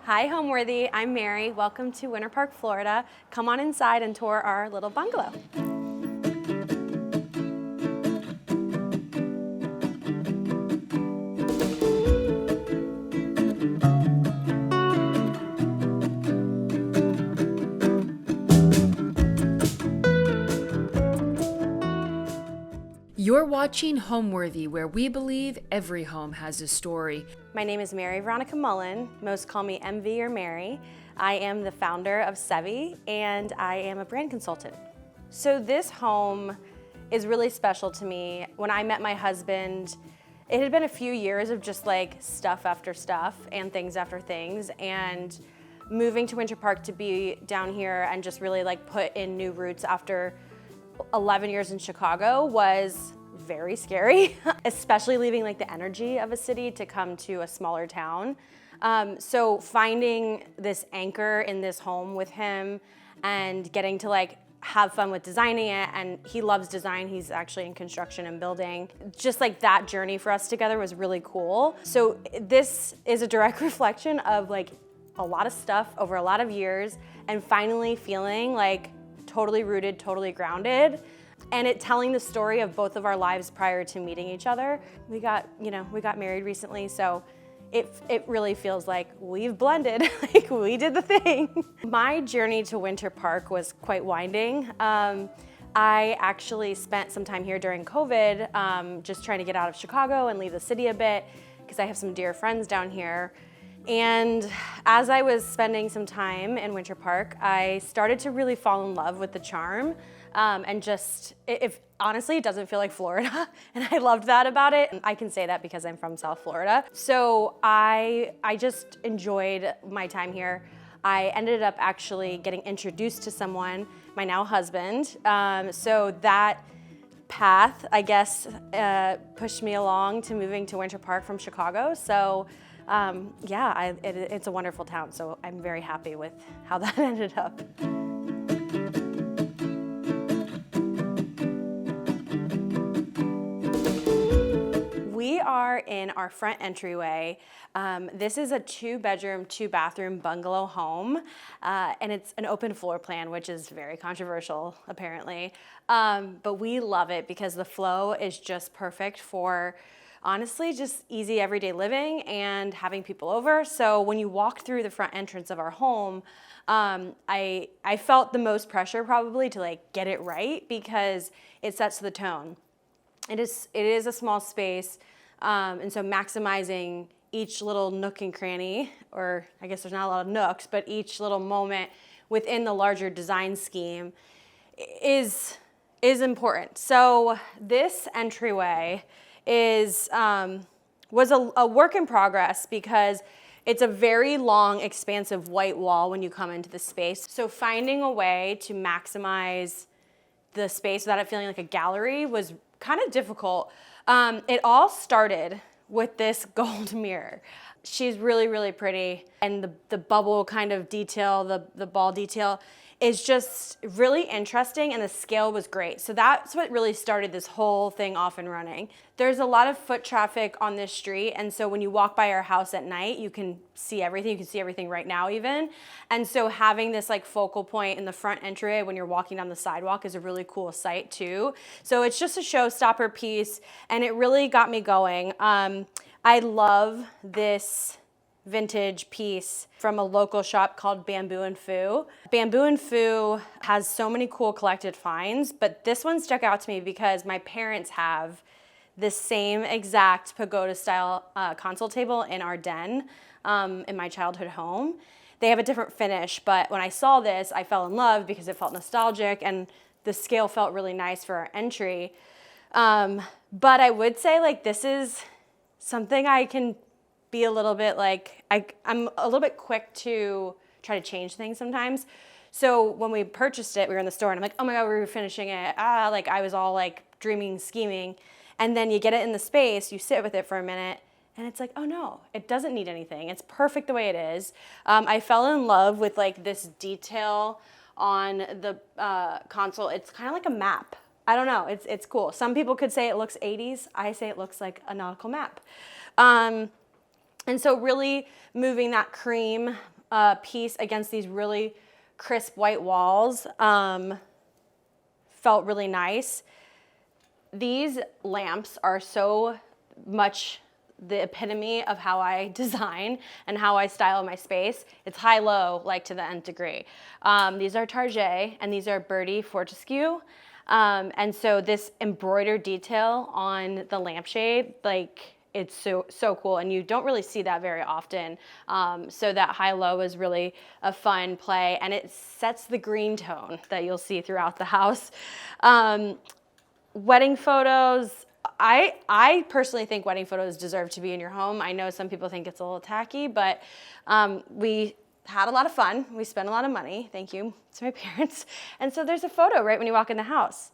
Hi, Homeworthy. I'm Mary. Welcome to Winter Park, Florida. Come on inside and tour our little bungalow. You're watching Homeworthy, where we believe every home has a story. My name is Mary Veronica Mullen. Most call me MV or Mary. I am the founder of Sevy, and I am a brand consultant. So this home is really special to me. When I met my husband, it had been a few years of just like stuff after stuff and things after things, and moving to Winter Park to be down here and just really like put in new roots after 11 years in Chicago was very scary, especially leaving like the energy of a city to come to a smaller town. So finding this anchor in this home with him and getting to like have fun with designing it, and he loves design, he's actually in construction and building. Just like that journey for us together was really cool. So this is a direct reflection of like a lot of stuff over a lot of years and finally feeling like totally rooted, totally grounded, and it telling the story of both of our lives prior to meeting each other. We got married recently, so it really feels like we've blended, like we did the thing. My journey to Winter Park was quite winding. I actually spent some time here during COVID, just trying to get out of Chicago and leave the city a bit, because I have some dear friends down here. And as I was spending some time in Winter Park, I started to really fall in love with the charm, and just, honestly, it doesn't feel like Florida, and I loved that about it. I can say that because I'm from South Florida. So I just enjoyed my time here. I ended up actually getting introduced to someone, my now husband, so that path, I guess, pushed me along to moving to Winter Park from Chicago. So it's a wonderful town, so I'm very happy with how that ended up. We are in our front entryway. This is a 2-bedroom, 2-bathroom bungalow home, and it's an open floor plan, which is very controversial, apparently. But we love it because the flow is just perfect for, honestly, just easy everyday living and having people over. So when you walk through the front entrance of our home, I felt the most pressure probably to like get it right because it sets the tone. It is a small space, and so maximizing each little nook and cranny, or I guess there's not a lot of nooks, but each little moment within the larger design scheme is important. So this entryway was a work in progress because it's a very long, expansive white wall when you come into the space. So finding a way to maximize the space without it feeling like a gallery was kind of difficult. It all started with this gold mirror. She's really, really pretty, and the bubble kind of detail, the ball detail is just really interesting, and the scale was great. So that's what really started this whole thing off and running. There's a lot of foot traffic on this street, and so when you walk by our house at night, you can see everything. You can see everything right now even. And so having this like focal point in the front entryway when you're walking down the sidewalk is a really cool sight too. So it's just a showstopper piece, and it really got me going. I love this vintage piece from a local shop called Bamboo and Foo. Bamboo and Foo has so many cool collected finds, but this one stuck out to me because my parents have this same exact pagoda style console table in our den in my childhood home. They have a different finish, but when I saw this, I fell in love because it felt nostalgic and the scale felt really nice for our entry. But I would say like this is something I can be a little bit like, I'm a little bit quick to try to change things sometimes. So when we purchased it, we were in the store and I'm like, oh my God, we were finishing it. Like I was all like dreaming, scheming. And then you get it in the space, you sit with it for a minute, and it's like, oh no, it doesn't need anything. It's perfect the way it is. I fell in love with like this detail on the console. It's kind of like a map. I don't know, it's cool. Some people could say it looks 80s. I say it looks like a nautical map. And so really moving that cream piece against these really crisp white walls felt really nice. These lamps are so much the epitome of how I design and how I style my space. It's high-low, like to the nth degree. These are Target, and these are Birdie Fortescue. And so this embroidered detail on the lampshade, like, it's so cool, and you don't really see that very often. So that high-low is really a fun play, and it sets the green tone that you'll see throughout the house. Wedding photos, I personally think wedding photos deserve to be in your home. I know some people think it's a little tacky, but we had a lot of fun. We spent a lot of money, thank you to my parents. And so there's a photo right when you walk in the house.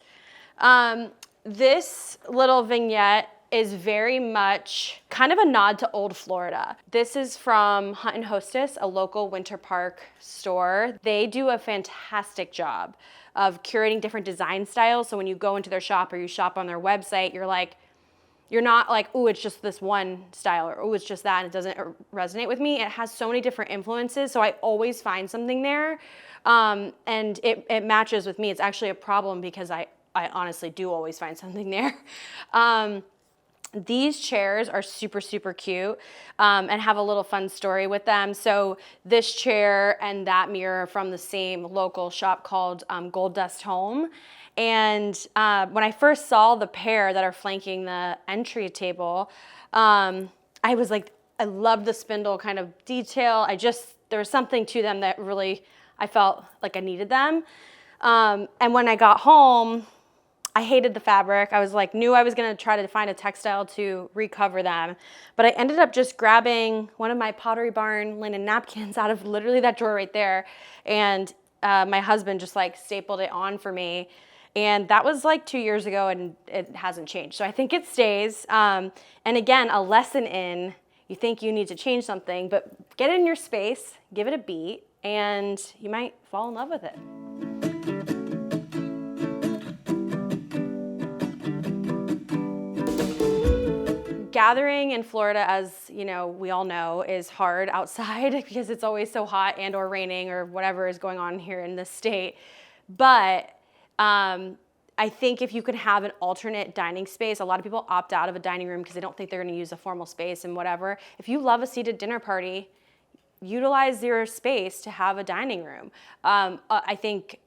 This little vignette is very much kind of a nod to old Florida. This is from Hunt and Hostess, a local Winter Park store. They do a fantastic job of curating different design styles. So when you go into their shop or you shop on their website, you're not like, oh, it's just this one style, or oh, it's just that, and it doesn't resonate with me. It has so many different influences, so I always find something there, and it matches with me. It's actually a problem because I honestly do always find something there. These chairs are super, super cute and have a little fun story with them. So this chair and that mirror are from the same local shop called Gold Dust Home. And when I first saw the pair that are flanking the entry table, I was like, I love the spindle kind of detail. There was something to them that really, I felt like I needed them. And when I got home, I hated the fabric. I was like, knew I was gonna try to find a textile to recover them. But I ended up just grabbing one of my Pottery Barn linen napkins out of literally that drawer right there. And my husband just like stapled it on for me. And that was like 2 years ago, and it hasn't changed. So I think it stays. And again, a lesson in, you think you need to change something, but get it in your space, give it a beat, and you might fall in love with it. Gathering in Florida, as you know, we all know, is hard outside because it's always so hot and or raining or whatever is going on here in this state. But I think if you could have an alternate dining space, a lot of people opt out of a dining room because they don't think they're going to use a formal space and whatever. If you love a seated dinner party, utilize your space to have a dining room. I think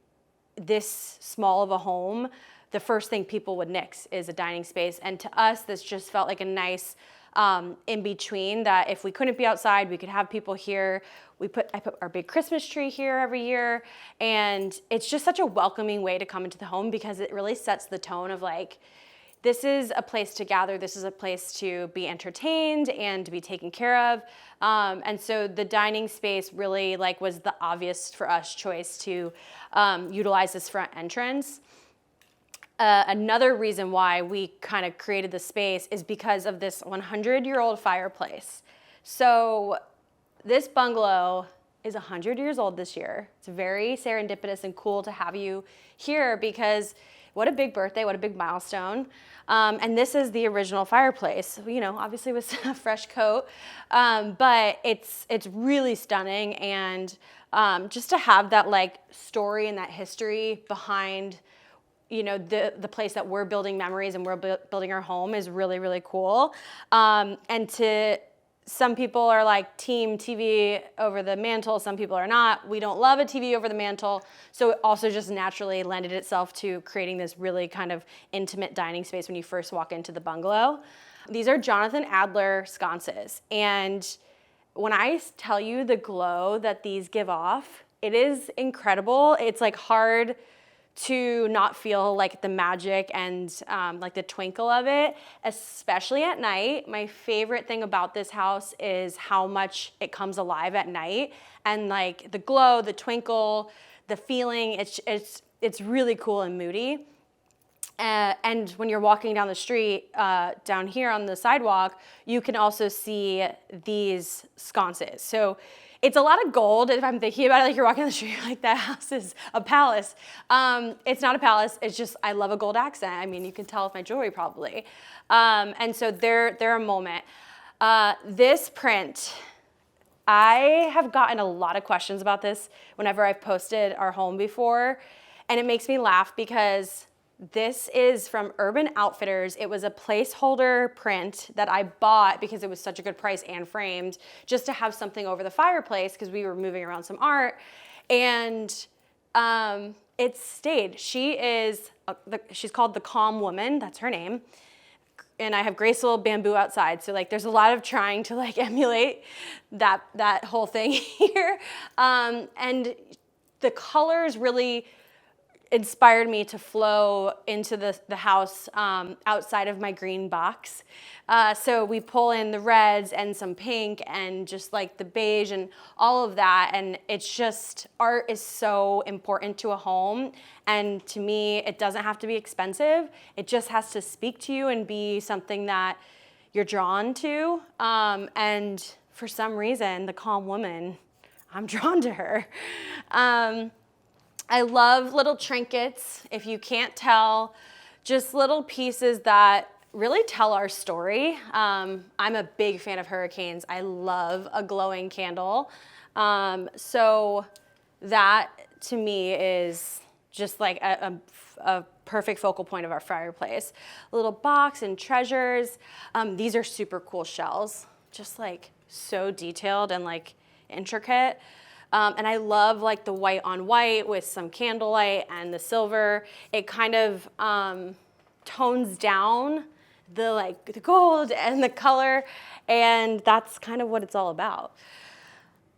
this small of a home, the first thing people would nix is a dining space. And to us, this just felt like a nice in between, that if we couldn't be outside, we could have people here. I put our big Christmas tree here every year. And it's just such a welcoming way to come into the home because it really sets the tone of like, this is a place to gather. This is a place to be entertained and to be taken care of. And so the dining space really like was the obvious for us choice to utilize this front entrance. Another reason why we kind of created the space is because of this 100-year-old fireplace. So this bungalow is 100 years old this year. It's very serendipitous and cool to have you here because what a big birthday, what a big milestone. And this is the original fireplace. You know, obviously with a fresh coat, but it's really stunning. And just to have that like story and that history behind, you know, the place that we're building memories and we're building our home is really, really cool. And some people are like team TV over the mantle, some people are not. We don't love a TV over the mantle. So it also just naturally lended itself to creating this really kind of intimate dining space when you first walk into the bungalow. These are Jonathan Adler sconces. And when I tell you the glow that these give off, it is incredible. It's like hard to not feel like the magic and like the twinkle of it, especially at night. My favorite thing about this house is how much it comes alive at night, and like the glow, the twinkle, the feeling. It's really cool and moody. And when you're walking down the street, down here on the sidewalk, you can also see these sconces. So it's a lot of gold. If I'm thinking about it, like you're walking down the street, you're like, that house is a palace. It's not a palace. It's just, I love a gold accent. I mean, you can tell with my jewelry probably. And so they're a moment. This print I have gotten a lot of questions about this whenever I've posted our home before, and it makes me laugh because this is from Urban Outfitters. It was a placeholder print that I bought because it was such a good price and framed, just to have something over the fireplace because we were moving around some art. And it stayed. She's called the Calm Woman. That's her name. And I have graceful bamboo outside. So like there's a lot of trying to like emulate that whole thing here. And the colors really inspired me to flow into the house outside of my green box. So we pull in the reds and some pink and just like the beige and all of that. And it's just, art is so important to a home. And to me, it doesn't have to be expensive. It just has to speak to you and be something that you're drawn to. And for some reason, the Calm Woman, I'm drawn to her. I love little trinkets, if you can't tell, just little pieces that really tell our story. I'm a big fan of hurricanes. I love a glowing candle. So that to me is just like a perfect focal point of our fireplace. A little box and treasures. These are super cool shells, just like so detailed and like intricate. And I love like the white on white with some candlelight and the silver. It kind of tones down the gold and the color, and that's kind of what it's all about.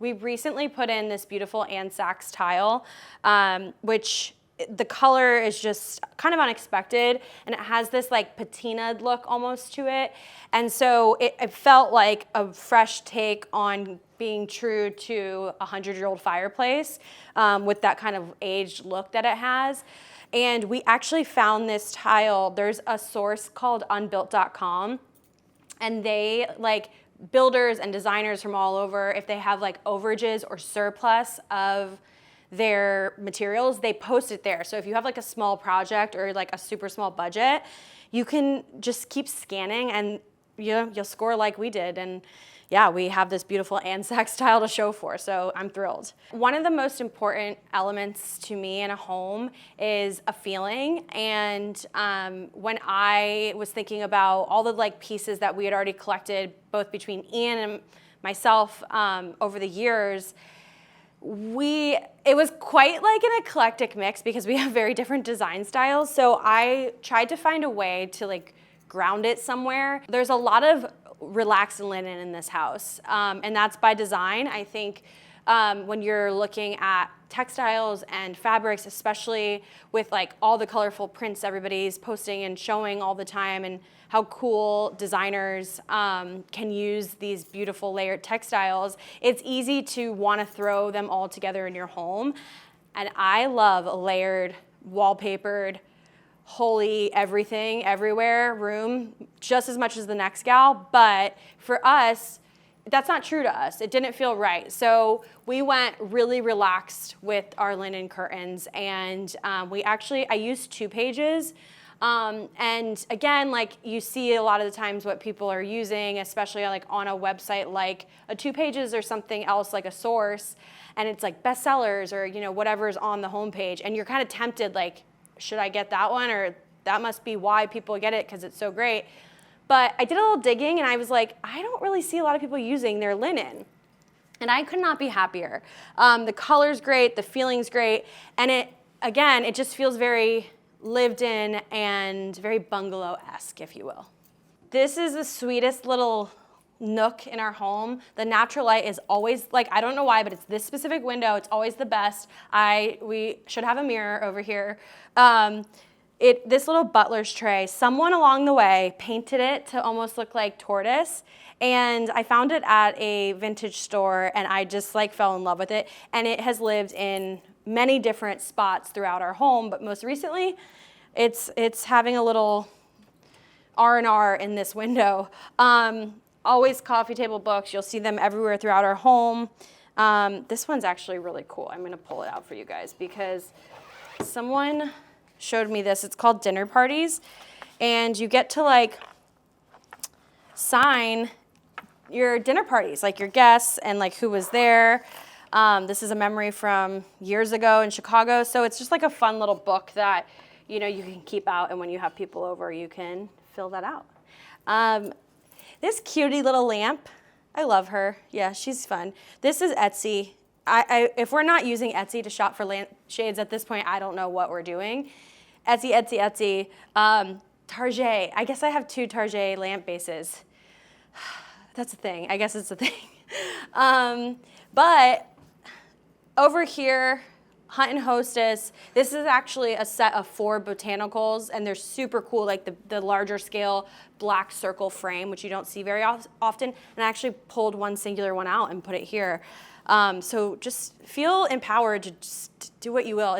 We recently put in this beautiful Ann Sachs tile, which the color is just kind of unexpected, and it has this like patinaed look almost to it. And so it felt like a fresh take on being true to a 100-year-old fireplace with that kind of aged look that it has. And we actually found this tile. There's a source called unbuilt.com, and they like builders and designers from all over, if they have like overages or surplus of their materials, they post it there. So if you have like a small project or like a super small budget, you can just keep scanning and you'll score like we did. And yeah, we have this beautiful Ann Sachs tile to show for, so I'm thrilled. One of the most important elements to me in a home is a feeling. And when I was thinking about all the like pieces that we had already collected, both between Ian and myself over the years, it was quite like an eclectic mix because we have very different design styles. So I tried to find a way to like ground it somewhere. There's a lot of relaxed linen in this house, and that's by design. I think when you're looking at textiles and fabrics, especially with like all the colorful prints everybody's posting and showing all the time, and how cool designers can use these beautiful layered textiles, it's easy to want to throw them all together in your home. And I love a layered, wallpapered, holy everything everywhere room just as much as the next gal. But for us, that's not true to us. It didn't feel right. So we went really relaxed with our linen curtains, and I used 2 pages. And again, like you see a lot of the times what people are using, especially like on a website like a 2 pages or something else like a source, and it's like bestsellers or whatever's on the homepage, and you're kind of tempted like, should I get that one? Or that must be why people get it because it's so great. But I did a little digging and I was like, I don't really see a lot of people using their linen. And I could not be happier. The color's great, the feeling's great, and it just feels very lived in and very bungalow-esque, if you will. This is the sweetest little nook in our home. The natural light is always like, I don't know why, but it's this specific window. It's always the best. We should have a mirror over here. This little butler's tray, someone along the way painted it to almost look like tortoise. And I found it at a vintage store and I just like fell in love with it. And it has lived in many different spots throughout our home, but most recently it's having a little R&R in this window. Always coffee table books. You'll see them everywhere throughout our home. This one's actually really cool. I'm going to pull it out for you guys because someone showed me this. It's called Dinner Parties, and you get to like sign your dinner parties, like your guests and like who was there. This is a memory from years ago in Chicago. So it's just like a fun little book that, you can keep out, and when you have people over, you can fill that out. This cutie little lamp, I love her. Yeah, she's fun. This is Etsy. If we're not using Etsy to shop for lampshades at this point, I don't know what we're doing. Etsy, Etsy, Etsy. Target. I guess I have 2 Target lamp bases. That's a thing. I guess it's a thing. But over here, Hunt and Hostess, this is actually a set of 4 botanicals, and they're super cool, like the larger scale black circle frame, which you don't see very often. And I actually pulled one singular one out and put it here. So just feel empowered to just do what you will.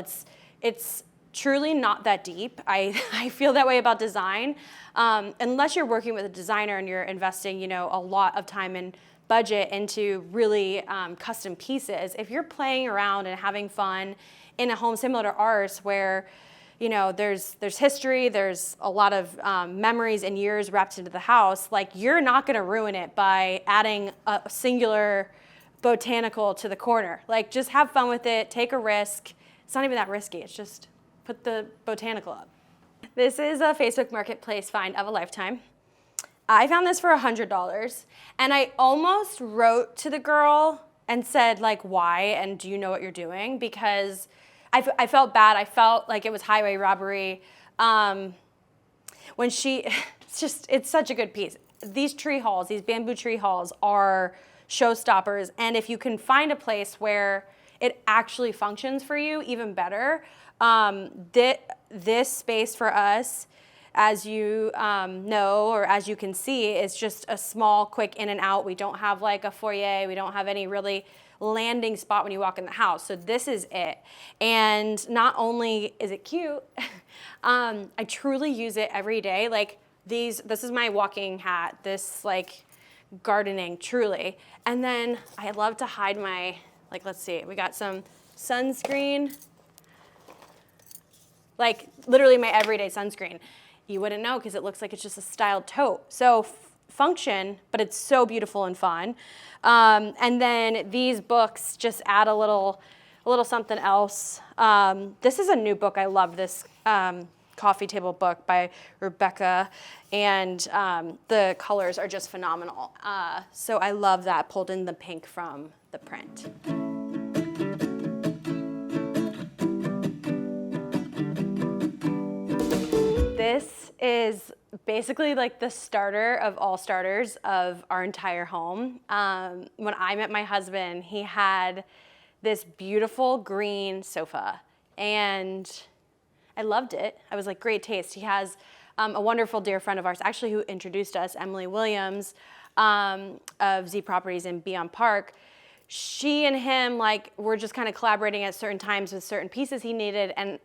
It's truly not that deep. I feel that way about design. Unless you're working with a designer and you're investing, a lot of time and budget into really custom pieces. If you're playing around and having fun in a home similar to ours, where there's history, there's a lot of memories and years wrapped into the house, like you're not going to ruin it by adding a singular botanical to the corner. Like just have fun with it, take a risk. It's not even that risky. It's just put the botanical up. This is a Facebook Marketplace find of a lifetime. I found this for $100, and I almost wrote to the girl and said, like, why, and do you know what you're doing? Because I felt bad. I felt like it was highway robbery. When it's such a good piece. These tree hauls, these bamboo tree hauls are showstoppers, and if you can find a place where it actually functions for you, even better. This space for us, as you know, or as you can see, is just a small, quick in and out. We don't have like a foyer. We don't have any really landing spot when you walk in the house. So this is it. And not only is it cute, I truly use it every day. Like this is my walking hat, this like gardening, truly. And then I love to hide my, like, let's see, we got some sunscreen, like literally my everyday sunscreen. You wouldn't know because it looks like it's just a styled tote. So function, but it's so beautiful and fun. And then these books just add a little something else. This is a new book. I love this coffee table book by Rebecca, and the colors are just phenomenal. So I love that, pulled in the pink from the print. This is basically like the starter of all starters of our entire home. When I met my husband, he had this beautiful green sofa, and I loved it. I was like, great taste. He has a wonderful dear friend of ours, actually, who introduced us, Emily Williams, of Z Properties in Beyond Park. She and him were just kind of collaborating at certain times with certain pieces he needed, and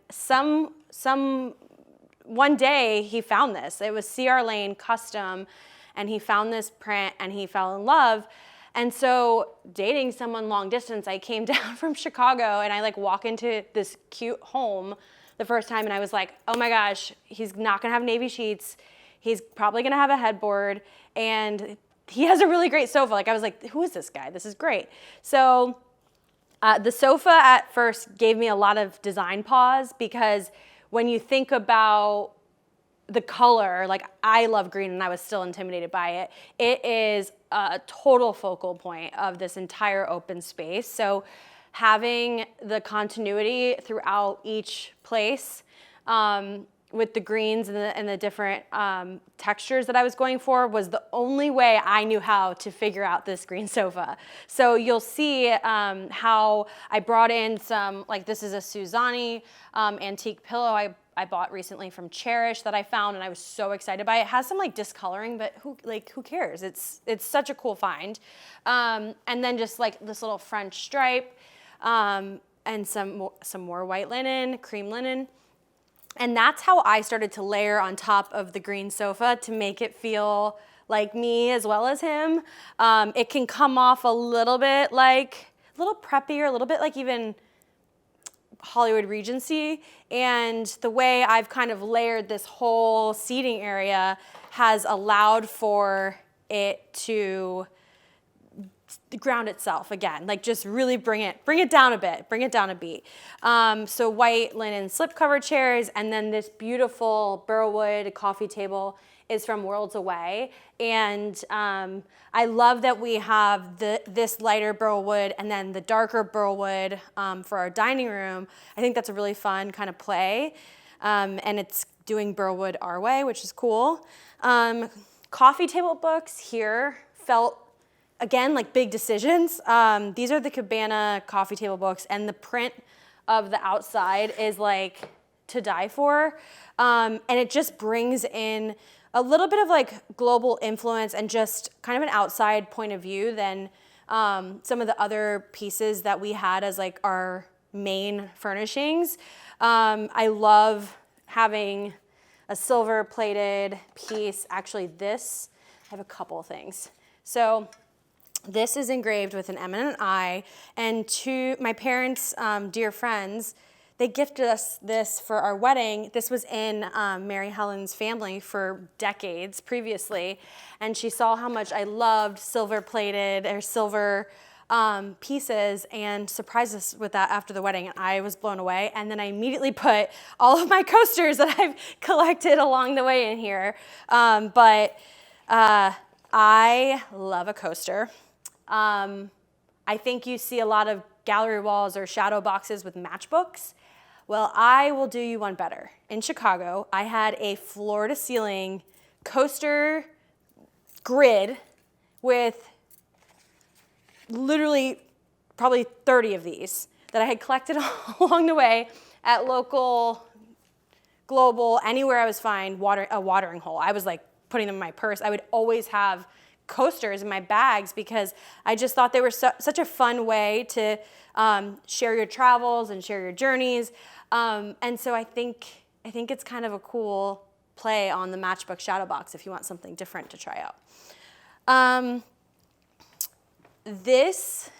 one day he found this. It was CR Lane custom, and he found this print and he fell in love. And so dating someone long distance, I came down from Chicago and I walk into this cute home the first time, and I was like, oh my gosh, he's not gonna have navy sheets. He's probably gonna have a headboard, and he has a really great sofa. I was like, who is this guy? This is great. So the sofa at first gave me a lot of design pause, because when you think about the color, I love green and I was still intimidated by it. It is a total focal point of this entire open space. So having the continuity throughout each place with the greens and the different textures that I was going for was the only way I knew how to figure out this green sofa. So you'll see how I brought in some, this is a Suzani antique pillow I bought recently from Cherish that I found, and I was so excited by it. It has some discoloring, but who cares? It's such a cool find. And then just this little French stripe, and some more white linen, cream linen. And that's how I started to layer on top of the green sofa to make it feel like me as well as him. It can come off a little bit a little preppier, a little bit even Hollywood Regency. And the way I've kind of layered this whole seating area has allowed for it to ground itself again, like just really bring it down a bit, bring it down a beat. So white linen slipcover chairs, and then this beautiful burlwood coffee table is from Worlds Away. And I love that we have this lighter burlwood and then the darker burlwood for our dining room. I think that's a really fun kind of play. And it's doing burlwood our way, which is cool. Coffee table books here felt, again, like big decisions. These are the Cabana coffee table books, and the print of the outside is like to die for. And it just brings in a little bit of like global influence and just kind of an outside point of view than some of the other pieces that we had as like our main furnishings. I love having a silver plated piece. Actually, I have a couple of things. So this is engraved with an M and an I, and to my parents' dear friends, they gifted us this for our wedding. This was in Mary Helen's family for decades previously, and she saw how much I loved silver-plated or silver pieces and surprised us with that after the wedding, and I was blown away. And then I immediately put all of my coasters that I've collected along the way in here. But I love a coaster. I think you see a lot of gallery walls or shadow boxes with matchbooks. Well, I will do you one better. In Chicago, I had a floor-to-ceiling coaster grid with literally probably 30 of these that I had collected along the way at local, global, anywhere I was finding a watering hole. I was like putting them in my purse. I would always have coasters in my bags because I just thought they were such a fun way to share your travels and share your journeys. And so I think it's kind of a cool play on the matchbook shadow box if you want something different to try out. This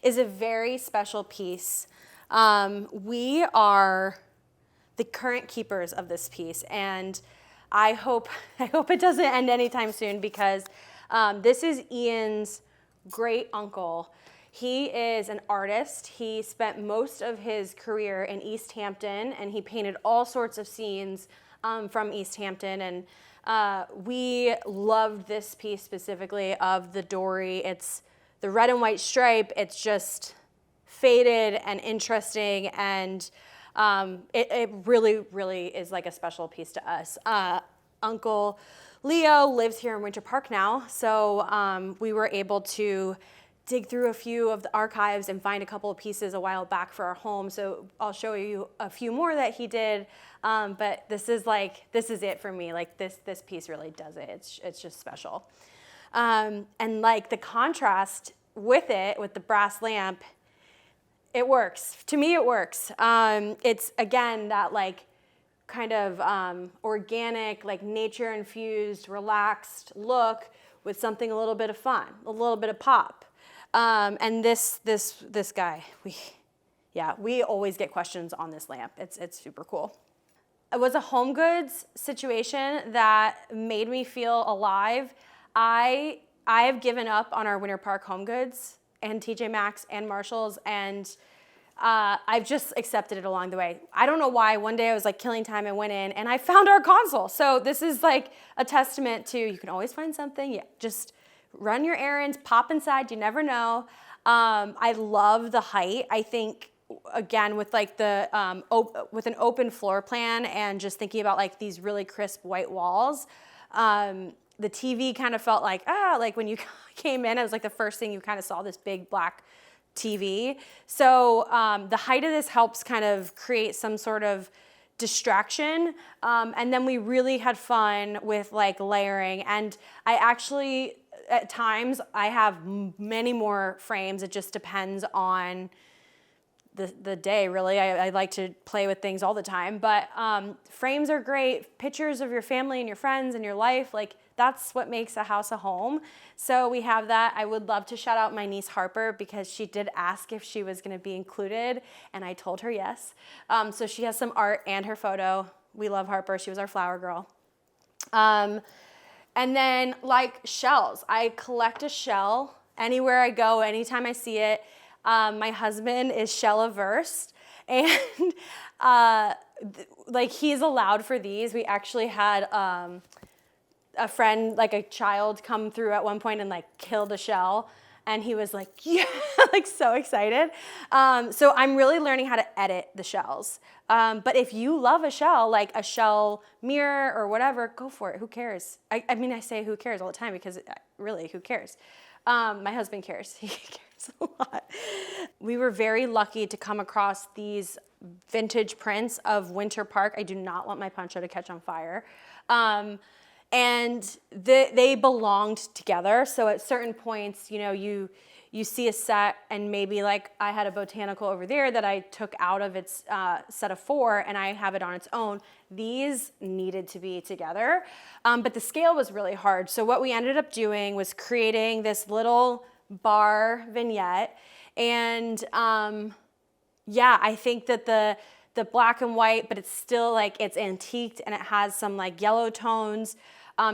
is a very special piece. We are the current keepers of this piece, and I hope it doesn't end anytime soon because this is Ian's great uncle. He is an artist. He spent most of his career in East Hampton, and he painted all sorts of scenes from East Hampton. And we loved this piece specifically of the dory. It's the red and white stripe. It's just faded and interesting, and it really, really is like a special piece to us. Uncle Leo lives here in Winter Park now, so we were able to dig through a few of the archives and find a couple of pieces a while back for our home. So I'll show you a few more that he did. But this is it for me. Like this piece really does it. It's just special. And like the contrast with it, with the brass lamp, it works. To me, it works. It's again that like kind of organic, like nature infused, relaxed look with something a little bit of fun, a little bit of pop. And this guy, we always get questions on this lamp. It's super cool. It was a home goods situation that made me feel alive. I have given up on our Winter Park Home Goods and TJ Maxx and Marshalls, and I've just accepted it along the way. I don't know why. One day I was like killing time and went in and I found our console. So this is like a testament to you can always find something. Yeah, just run your errands, pop inside, you never know. I love the height. I think, again, with like with an open floor plan and just thinking about like these really crisp white walls, the TV kind of felt like when you came in, it was like the first thing you kind of saw, this big black TV. So the height of this helps kind of create some sort of distraction. And then we really had fun with like layering. And I actually, at times, I have many more frames. It just depends on the day, really. I like to play with things all the time. But frames are great. Pictures of your family and your friends and your life, like that's what makes a house a home. So we have that. I would love to shout out my niece Harper because she did ask if she was going to be included, and I told her yes. So she has some art and her photo. We love Harper. She was our flower girl. And then like shells. I collect a shell anywhere I go, anytime I see it. My husband is shell averse, and like he's allowed for these. We actually had a friend, like a child, come through at one point and like killed a shell. And he was like, yeah, like so excited. So I'm really learning how to edit the shells. But if you love a shell, like a shell mirror or whatever, go for it. Who cares? I mean, I say who cares all the time because really, who cares? My husband cares. He cares a lot. We were very lucky to come across these vintage prints of Winter Park. I do not want my poncho to catch on fire. And they belonged together. So at certain points, you know, you see a set and maybe like I had a botanical over there that I took out of its set of 4 and I have it on its own. These needed to be together, but the scale was really hard. So what we ended up doing was creating this little bar vignette. And yeah, I think that the black and white, but it's still like it's antiqued and it has some like yellow tones.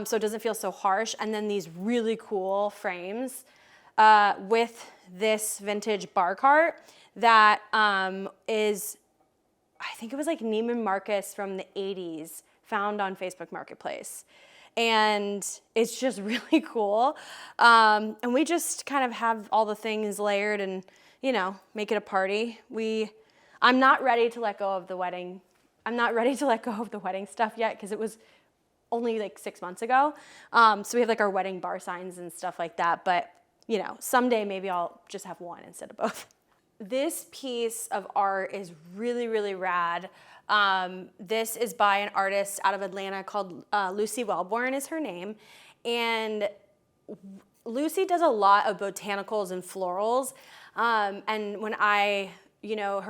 So it doesn't feel so harsh. And then these really cool frames with this vintage bar cart that is, I think it was like Neiman Marcus from the 80s, found on Facebook Marketplace. And it's just really cool. And we just kind of have all the things layered and, you know, make it a party. I'm not ready to let go of the wedding. I'm not ready to let go of the wedding stuff yet because it was only like 6 months ago. So we have like our wedding bar signs and stuff like that. But, you know, someday maybe I'll just have one instead of both. This piece of art is really, really rad. This is by an artist out of Atlanta called Lucy Wellborn is her name. And Lucy does a lot of botanicals and florals. And when her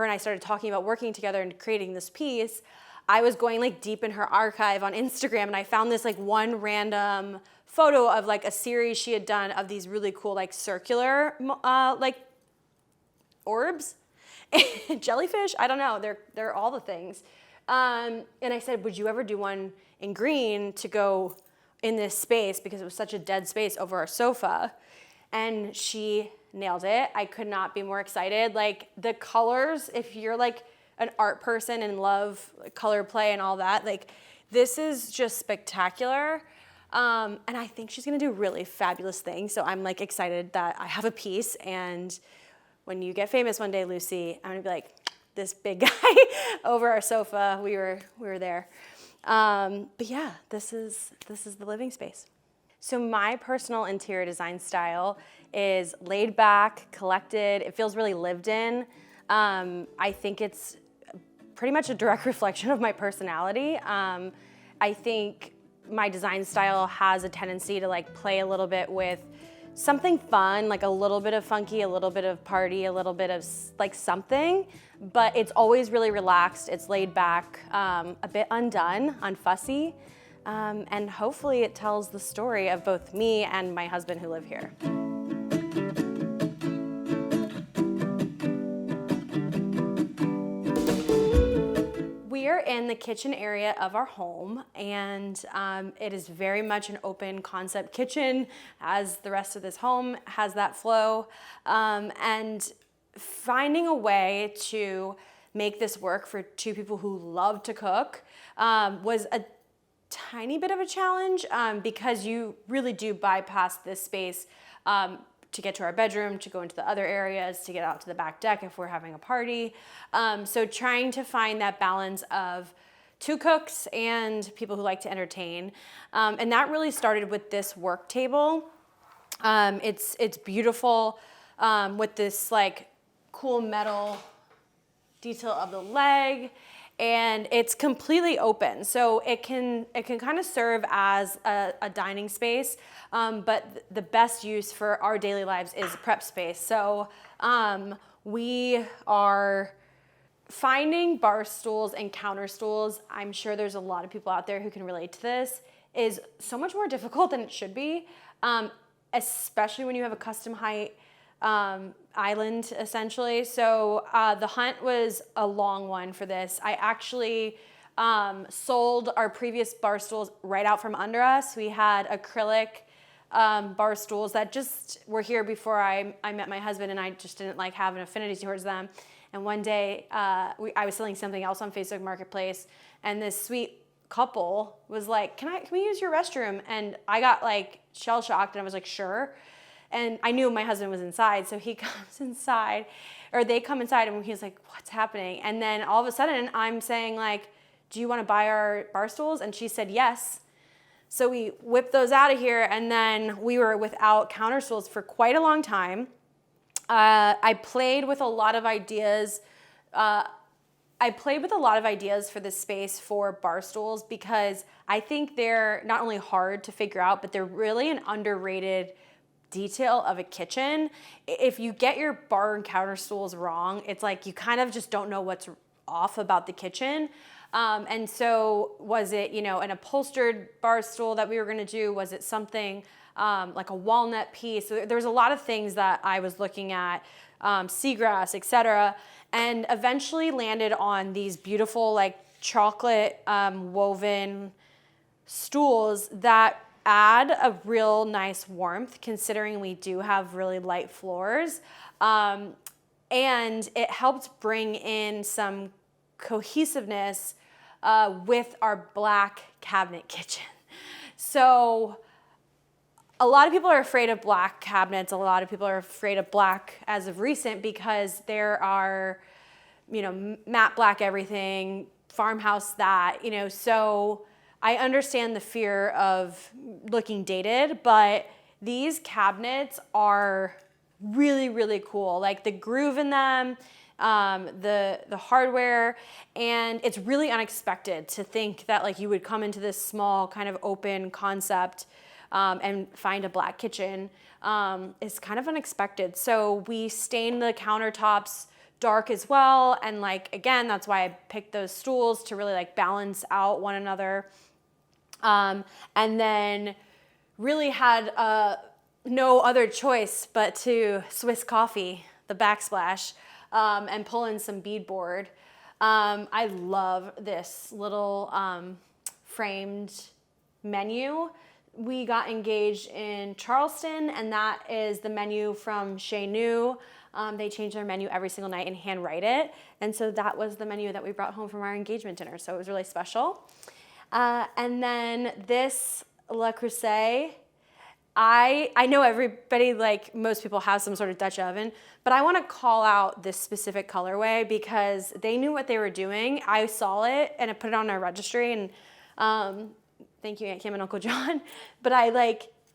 and I started talking about working together and creating this piece, I was going like deep in her archive on Instagram and I found this like one random photo of like a series she had done of these really cool like circular like orbs, jellyfish, I don't know, they're all the things. And I said, would you ever do one in green to go in this space because it was such a dead space over our sofa? And she nailed it. I could not be more excited. Like the colors, if you're like an art person and love color play and all that, like this is just spectacular. And I think she's gonna do really fabulous things. So I'm like excited that I have a piece, and when you get famous one day, Lucy, I'm gonna be like, this big guy over our sofa, we were there. But yeah, this is the living space. So my personal interior design style is laid back, collected. It feels really lived in. I think it's pretty much a direct reflection of my personality. I think my design style has a tendency to like play a little bit with something fun, like a little bit of funky, a little bit of party, a little bit of like something, but it's always really relaxed. It's laid back, a bit undone, unfussy, and hopefully it tells the story of both me and my husband who live here. We are in the kitchen area of our home, and it is very much an open concept kitchen, as the rest of this home has that flow. And finding a way to make this work for 2 people who love to cook was a tiny bit of a challenge because you really do bypass this space to get to our bedroom, to go into the other areas, to get out to the back deck if we're having a party. So trying to find that balance of 2 cooks and people who like to entertain. And that really started with this work table. It's beautiful with this like cool metal detail of the leg, and it's completely open. So it can kind of serve as a dining space, but the best use for our daily lives is a prep space. So we are finding bar stools and counter stools. I'm sure there's a lot of people out there who can relate to this, is so much more difficult than it should be, especially when you have a custom height island, essentially. So the hunt was a long one for this. I actually sold our previous bar stools right out from under us. We had acrylic bar stools that just were here before I met my husband, and I just didn't like have an affinity towards them. And one day I was selling something else on Facebook Marketplace, and this sweet couple was like, can we use your restroom? And I got like shell shocked, and I was like, sure. And I knew my husband was inside, so he comes inside, or they come inside, and he's like, what's happening? And then all of a sudden I'm saying like, do you want to buy our bar stools? And she said yes. So we whipped those out of here, and then we were without counter stools for quite a long time. I played with a lot of ideas. For this space for bar stools because I think they're not only hard to figure out, but they're really an underrated detail of a kitchen. If you get your bar and counter stools wrong, it's like you kind of just don't know what's off about the kitchen. And so was it, an upholstered bar stool that we were going to do? Was it something like a walnut piece? So there's a lot of things that I was looking at, seagrass, etc., and eventually landed on these beautiful like chocolate woven stools that add a real nice warmth considering we do have really light floors. And it helped bring in some cohesiveness with our black cabinet kitchen. So a lot of people are afraid of black cabinets. A lot of people are afraid of black as of recent because there are, matte black everything, farmhouse that, so I understand the fear of looking dated, but these cabinets are really, really cool. Like the groove in them, the hardware, and it's really unexpected to think that like you would come into this small kind of open concept and find a black kitchen. It's kind of unexpected. So we stained the countertops dark as well, and like again, that's why I picked those stools to really like balance out one another. And then really had no other choice but to Swiss coffee the backsplash and pull in some beadboard. I love this little framed menu. We got engaged in Charleston, and that is the menu from Chez Nous. They change their menu every single night and handwrite it. And so that was the menu that we brought home from our engagement dinner. So it was really special. And then this Le Creuset, I know everybody, like most people have some sort of Dutch oven, but I want to call out this specific colorway because they knew what they were doing. I saw it and I put it on our registry, and thank you, Aunt Kim and Uncle John. But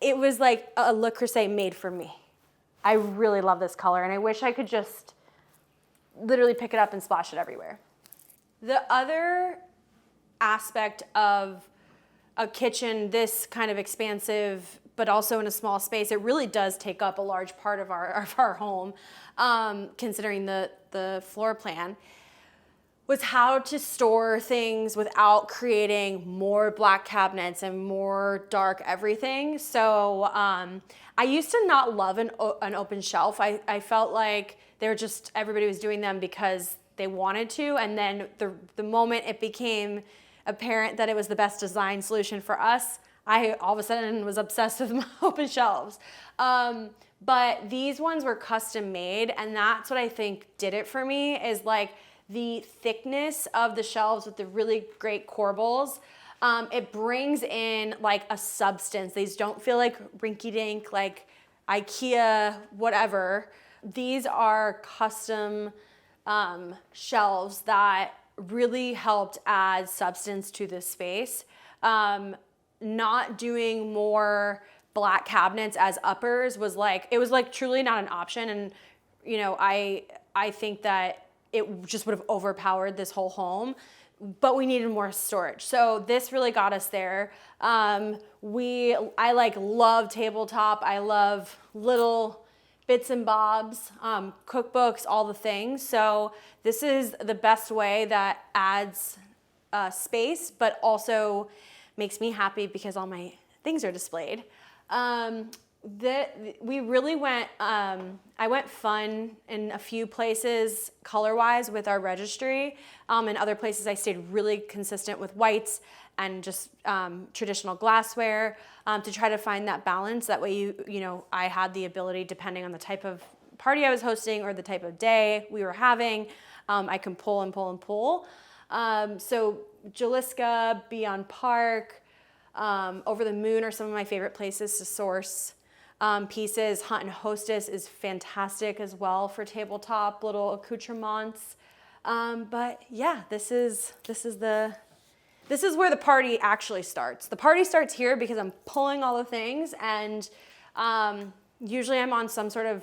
it was like a Le Creuset made for me. I really love this color, and I wish I could just literally pick it up and splash it everywhere. The other aspect of a kitchen this kind of expansive, but also in a small space, it really does take up a large part of our home, considering the floor plan, was how to store things without creating more black cabinets and more dark everything. So I used to not love an open shelf. I felt like everybody was doing them because they wanted to, and then the moment it became apparent that it was the best design solution for us, I all of a sudden was obsessed with open shelves. But these ones were custom made, and that's what I think did it for me, is like the thickness of the shelves with the really great corbels. It brings in like a substance. These don't feel like rinky-dink, like IKEA, whatever. These are custom shelves that really helped add substance to this space. Not doing more black cabinets as uppers was truly not an option. And, I think that it just would have overpowered this whole home, but we needed more storage. So this really got us there. I love tabletop. I love little bits and bobs, cookbooks, all the things. So this is the best way that adds space, but also makes me happy because all my things are displayed. We really went, I went fun in a few places color-wise with our registry. In other places I stayed really consistent with whites and just traditional glassware to try to find that balance. That way I had the ability, depending on the type of party I was hosting or the type of day we were having, I can pull and pull and pull. So Jalisca, Beyond Park, Over the Moon are some of my favorite places to source pieces. Hunt and Hostess is fantastic as well for tabletop little accoutrements. But yeah, this is where the party actually starts. The party starts here because I'm pulling all the things, and usually I'm on some sort of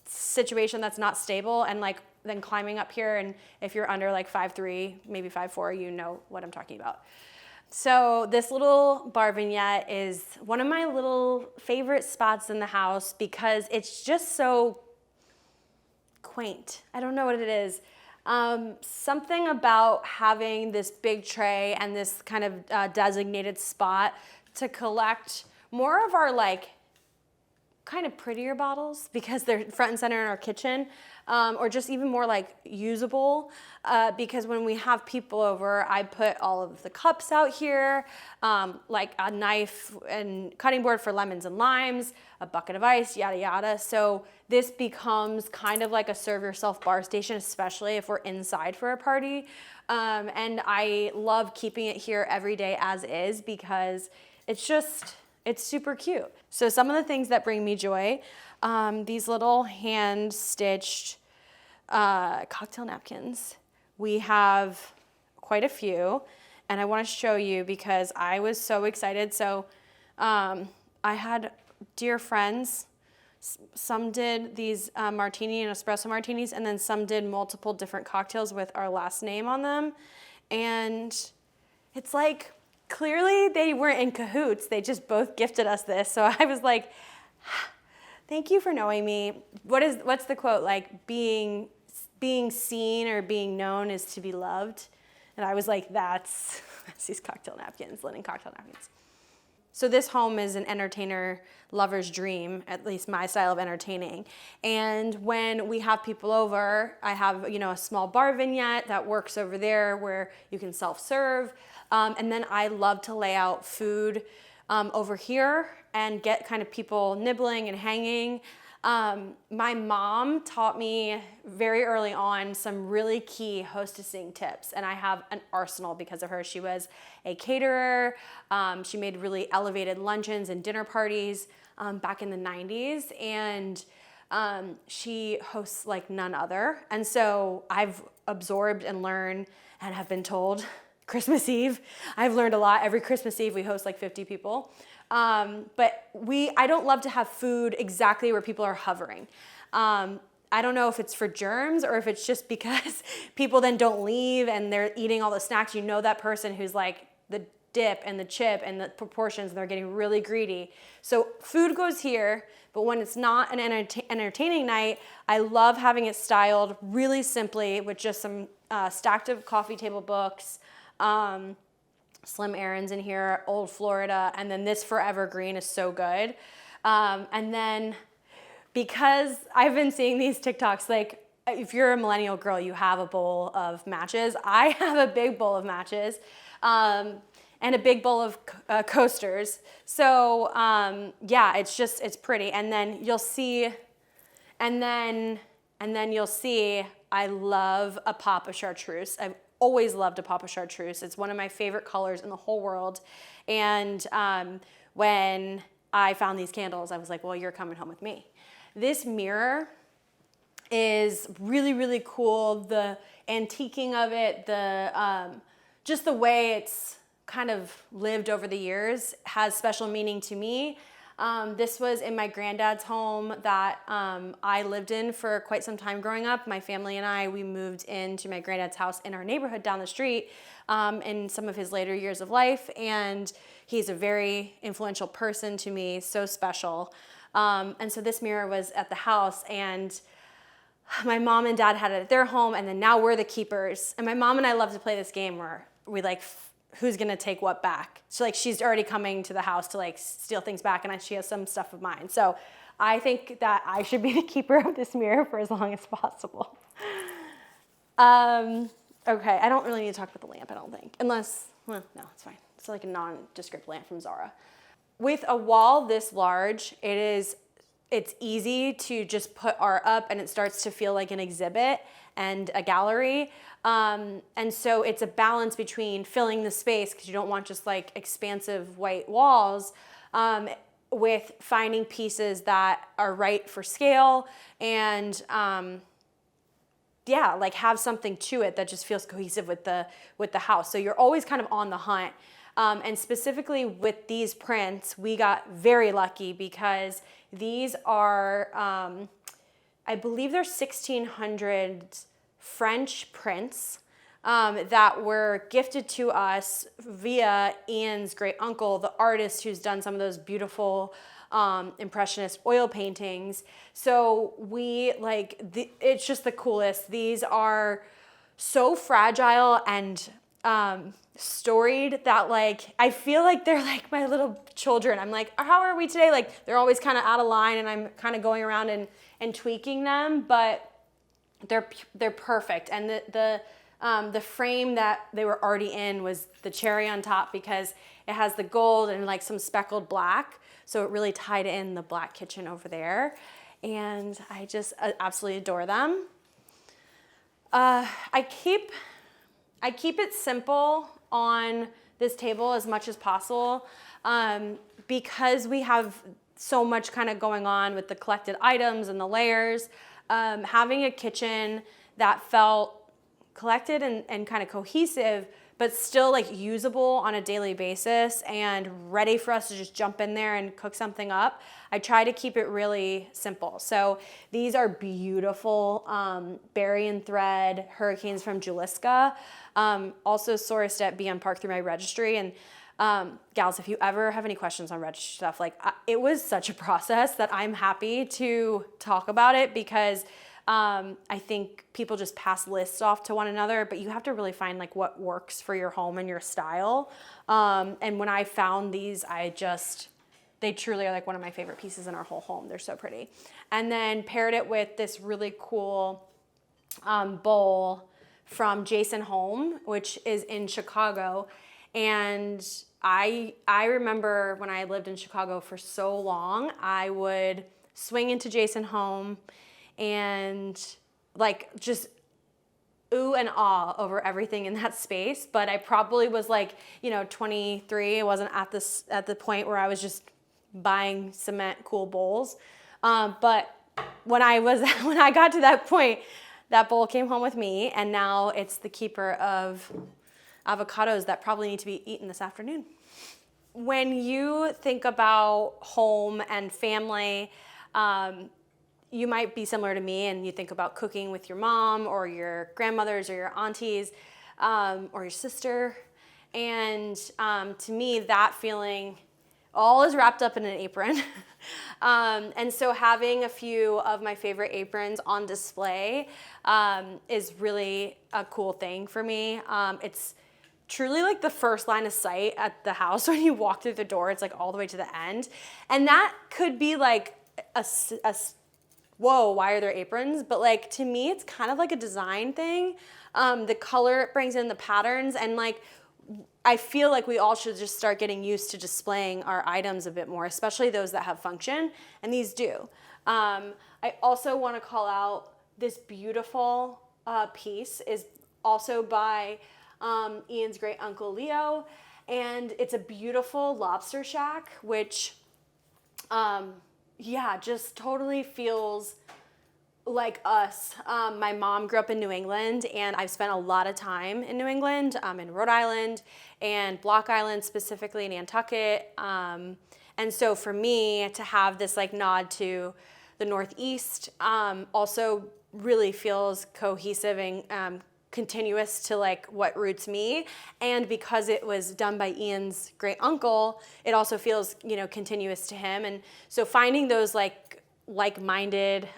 situation that's not stable, and like then climbing up here, and if you're under like 5'3", maybe 5'4", you know what I'm talking about. So this little bar vignette is one of my little favorite spots in the house because it's just so quaint. I don't know what it is. Something about having this big tray and this kind of designated spot to collect more of our like kind of prettier bottles because they're front and center in our kitchen, or just even more like usable, because when we have people over, I put all of the cups out here, like a knife and cutting board for lemons and limes, a bucket of ice, yada yada. So this becomes kind of like a serve yourself bar station, especially if we're inside for a party. And I love keeping it here every day as is because it's super cute. So some of the things that bring me joy, these little hand-stitched cocktail napkins. We have quite a few, and I want to show you because I was so excited. So I had dear friends. Some did these martini and espresso martinis, and then some did multiple different cocktails with our last name on them. And it's like, clearly they weren't in cahoots. They just both gifted us this. So I was like, thank you for knowing me. What's the quote? Like being seen or being known is to be loved. And I was like, that's these cocktail napkins, linen cocktail napkins. So this home is an entertainer lover's dream, at least my style of entertaining. And when we have people over, I have, a small bar vignette that works over there where you can self-serve. And then I love to lay out food over here and get kind of people nibbling and hanging. My mom taught me very early on some really key hostessing tips, and I have an arsenal because of her. She was a caterer. She made really elevated luncheons and dinner parties back in the 90s, and she hosts like none other. And so I've absorbed and learned and have been told Christmas Eve. I've learned a lot. Every Christmas Eve we host like 50 people. But I don't love to have food exactly where people are hovering. I don't know if it's for germs or if it's just because people then don't leave and they're eating all the snacks. You know that person who's like the dip and the chip and the proportions, and they're getting really greedy. So food goes here, but when it's not an entertaining night, I love having it styled really simply with just some stacked of coffee table books, Slim Aaron's in here, Old Florida, and then this Forever Green is so good. And then because I've been seeing these TikToks, like if you're a millennial girl, you have a bowl of matches. I have a big bowl of matches and a big bowl of coasters. So yeah, it's pretty. And then you'll see, you'll see, I love a pop of chartreuse. I've always loved a pop of chartreuse. It's one of my favorite colors in the whole world. And when I found these candles, I was like, well, you're coming home with me. This mirror is really, really cool. The antiquing of it, just the way it's kind of lived over the years has special meaning to me. This was in my granddad's home that I lived in for quite some time growing up. My family and we moved into my granddad's house in our neighborhood down the street in some of his later years of life. And he's a very influential person to me, so special. And so this mirror was at the house, and my mom and dad had it at their home, and then now we're the keepers. And my mom and I love to play this game where we like who's gonna take what back. So like she's already coming to the house to like steal things back, and she has some stuff of mine. So I think that I should be the keeper of this mirror for as long as possible. Okay, I don't really need to talk about the lamp, I don't think. Unless, well, no, it's fine. It's like a nondescript lamp from Zara. With a wall this large, it's easy to just put art up and it starts to feel like an exhibit and a gallery. And so it's a balance between filling the space, because you don't want just like expansive white walls, with finding pieces that are right for scale and yeah, like have something to it that just feels cohesive with the house. So you're always kind of on the hunt. And specifically with these prints, we got very lucky because these are, I believe they're 1600s French prints that were gifted to us via Ian's great uncle, the artist who's done some of those beautiful impressionist oil paintings. So it's just the coolest. These are so fragile and storied that like I feel like they're like my little children. I'm like, how are we today? Like they're always kind of out of line, and I'm kind of going around and tweaking them, but they're perfect. And the frame that they were already in was the cherry on top, because it has the gold and like some speckled black. So it really tied in the black kitchen over there. And I just absolutely adore them. I keep it simple on this table as much as possible, because we have so much kind of going on with the collected items and the layers. Having a kitchen that felt collected and kind of cohesive, but still like usable on a daily basis and ready for us to just jump in there and cook something up. I try to keep it really simple. So these are beautiful berry and thread hurricanes from Juliska, also sourced at Beyond Park through my registry. And gals, if you ever have any questions on registry stuff, it was such a process that I'm happy to talk about it, because I think people just pass lists off to one another, but you have to really find like what works for your home and your style. And when I found these, they truly are like one of my favorite pieces in our whole home. They're so pretty. And then paired it with this really cool bowl from Jason Home, which is in Chicago. And I remember when I lived in Chicago for so long, I would swing into Jason Home and like just ooh and ah over everything in that space. But I probably was like, 23. I wasn't at the point where I was just buying cement cool bowls. But when I got to that point, that bowl came home with me, and now it's the keeper of avocados that probably need to be eaten this afternoon. When you think about home and family, you might be similar to me, and you think about cooking with your mom or your grandmothers or your aunties or your sister. And to me, that feeling all is wrapped up in an apron. And so having a few of my favorite aprons on display is really a cool thing for me. It's truly like the first line of sight at the house when you walk through the door. It's like all the way to the end. And that could be like a whoa, why are there aprons? But like to me, it's kind of like a design thing. The color it brings in, the patterns, and like I feel like we all should just start getting used to displaying our items a bit more, especially those that have function, and these do. I also want to call out this beautiful piece is also by Ian's great uncle Leo, and it's a beautiful lobster shack, which just totally feels like us. My mom grew up in New England, and I've spent a lot of time in New England, in Rhode Island and Block Island, specifically in Nantucket. And so for me to have this like nod to the Northeast also really feels cohesive and continuous to like what roots me. And because it was done by Ian's great uncle, it also feels, continuous to him. And so finding those like-minded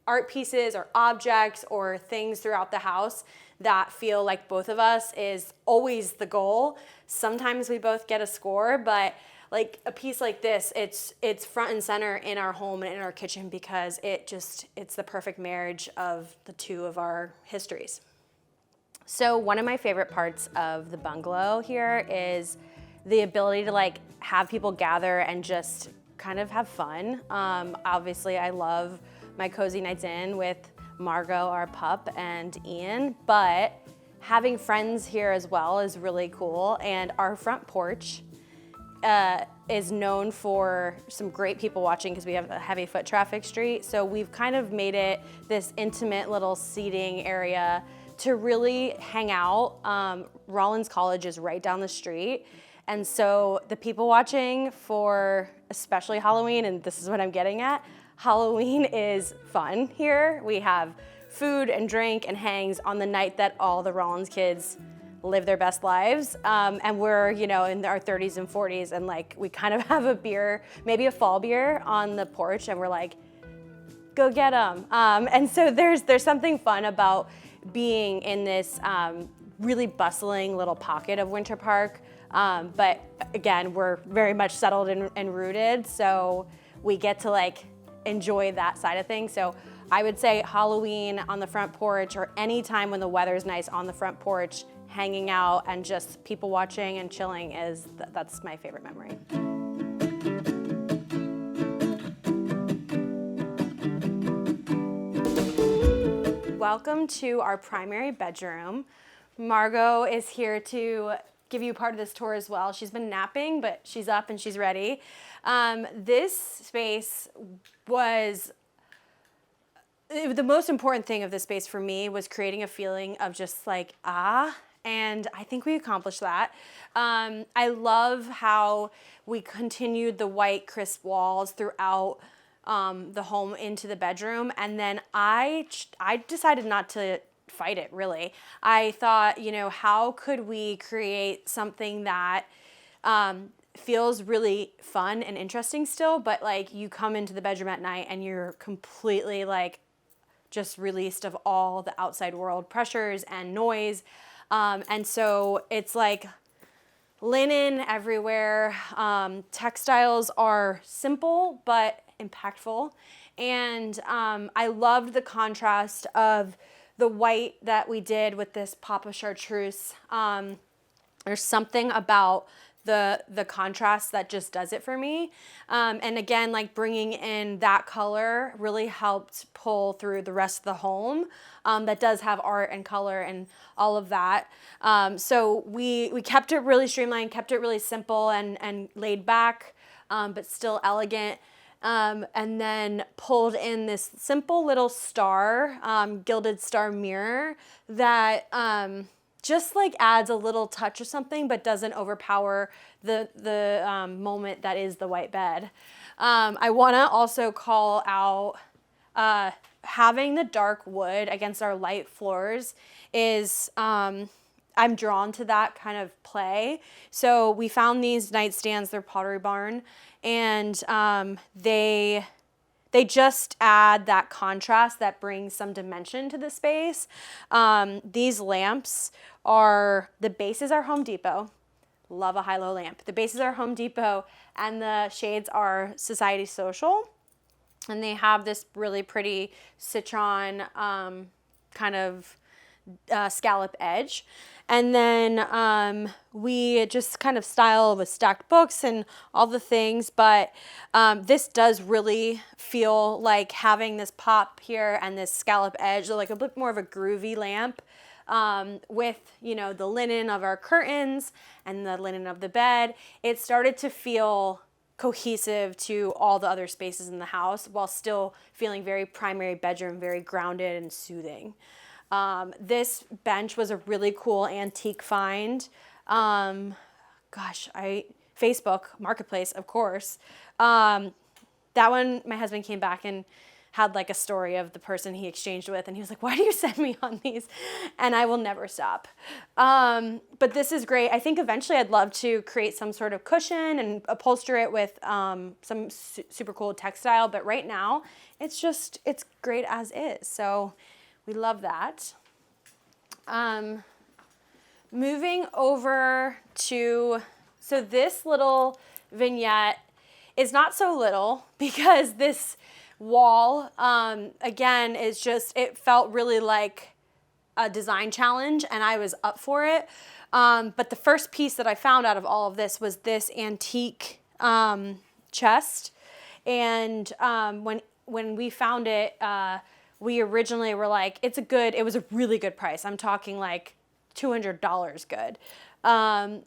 art pieces or objects or things throughout the house that feel like both of us is always the goal. Sometimes we both get a score, but like a piece like this, it's front and center in our home and in our kitchen because it's the perfect marriage of the two of our histories. So one of my favorite parts of the bungalow here is the ability to like have people gather and just kind of have fun. Obviously I love my cozy nights in with Margot, our pup, and Ian, but having friends here as well is really cool. And our front porch is known for some great people watching because we have a heavy foot traffic street. So we've kind of made it this intimate little seating area to really hang out. Rollins College is right down the street. And so the people watching for especially Halloween, and this is what I'm getting at, Halloween is fun here. We have food and drink and hangs on the night that all the Rollins kids live their best lives. And we're, in our 30s and 40s, and like we kind of have a beer, maybe a fall beer on the porch, and we're like, go get them. And so there's something fun about being in this really bustling little pocket of Winter Park. But again, we're very much settled and rooted, so we get to like enjoy that side of things. So I would say Halloween on the front porch, or any time when the weather's nice on the front porch, hanging out and just people watching and chilling that's my favorite memory. Welcome to our primary bedroom. Margot is here to give you part of this tour as well. She's been napping, but she's up and she's ready. This space was, the most important thing of this space for me was creating a feeling of just like, and I think we accomplished that. I love how we continued the white crisp walls throughout the home into the bedroom. And then I decided not to fight it, really. I thought, how could we create something that feels really fun and interesting still, but like you come into the bedroom at night and you're completely like just released of all the outside world pressures and noise. And so it's like linen everywhere. Textiles are simple but impactful. And I loved the contrast of the white that we did with this pop of chartreuse. There's something about the contrast that just does it for me. And again, like bringing in that color really helped pull through the rest of the home that does have art and color and all of that. So we kept it really streamlined, kept it really simple and laid back, but still elegant. And then pulled in this simple little star, gilded star mirror that just like adds a little touch of something, but doesn't overpower the moment that is the white bed. I want to also call out having the dark wood against our light floors is I'm drawn to that kind of play. So we found these nightstands, they're Pottery Barn, and they just add that contrast that brings some dimension to the space. These lamps the bases are Home Depot. Love a high-low lamp. The bases are Home Depot, and the shades are Society Social. And they have this really pretty citron kind of scallop edge. And then we just kind of style with stacked books and all the things, but this does really feel like having this pop here and this scallop edge, like a bit more of a groovy lamp with, the linen of our curtains and the linen of the bed. It started to feel cohesive to all the other spaces in the house while still feeling very primary bedroom, very grounded and soothing. This bench was a really cool antique find. Facebook Marketplace, of course. That one, my husband came back and had like a story of the person he exchanged with, and he was like, why do you send me on these? And I will never stop. But this is great. I think eventually I'd love to create some sort of cushion and upholster it with some super cool textile, but right now it's great as is. So we love that. Moving over to, so this little vignette is not so little because this wall, again, it felt really like a design challenge and I was up for it. But the first piece that I found out of all of this was this antique chest. And when we found it, we originally were like, it was a really good price. I'm talking like $200 good.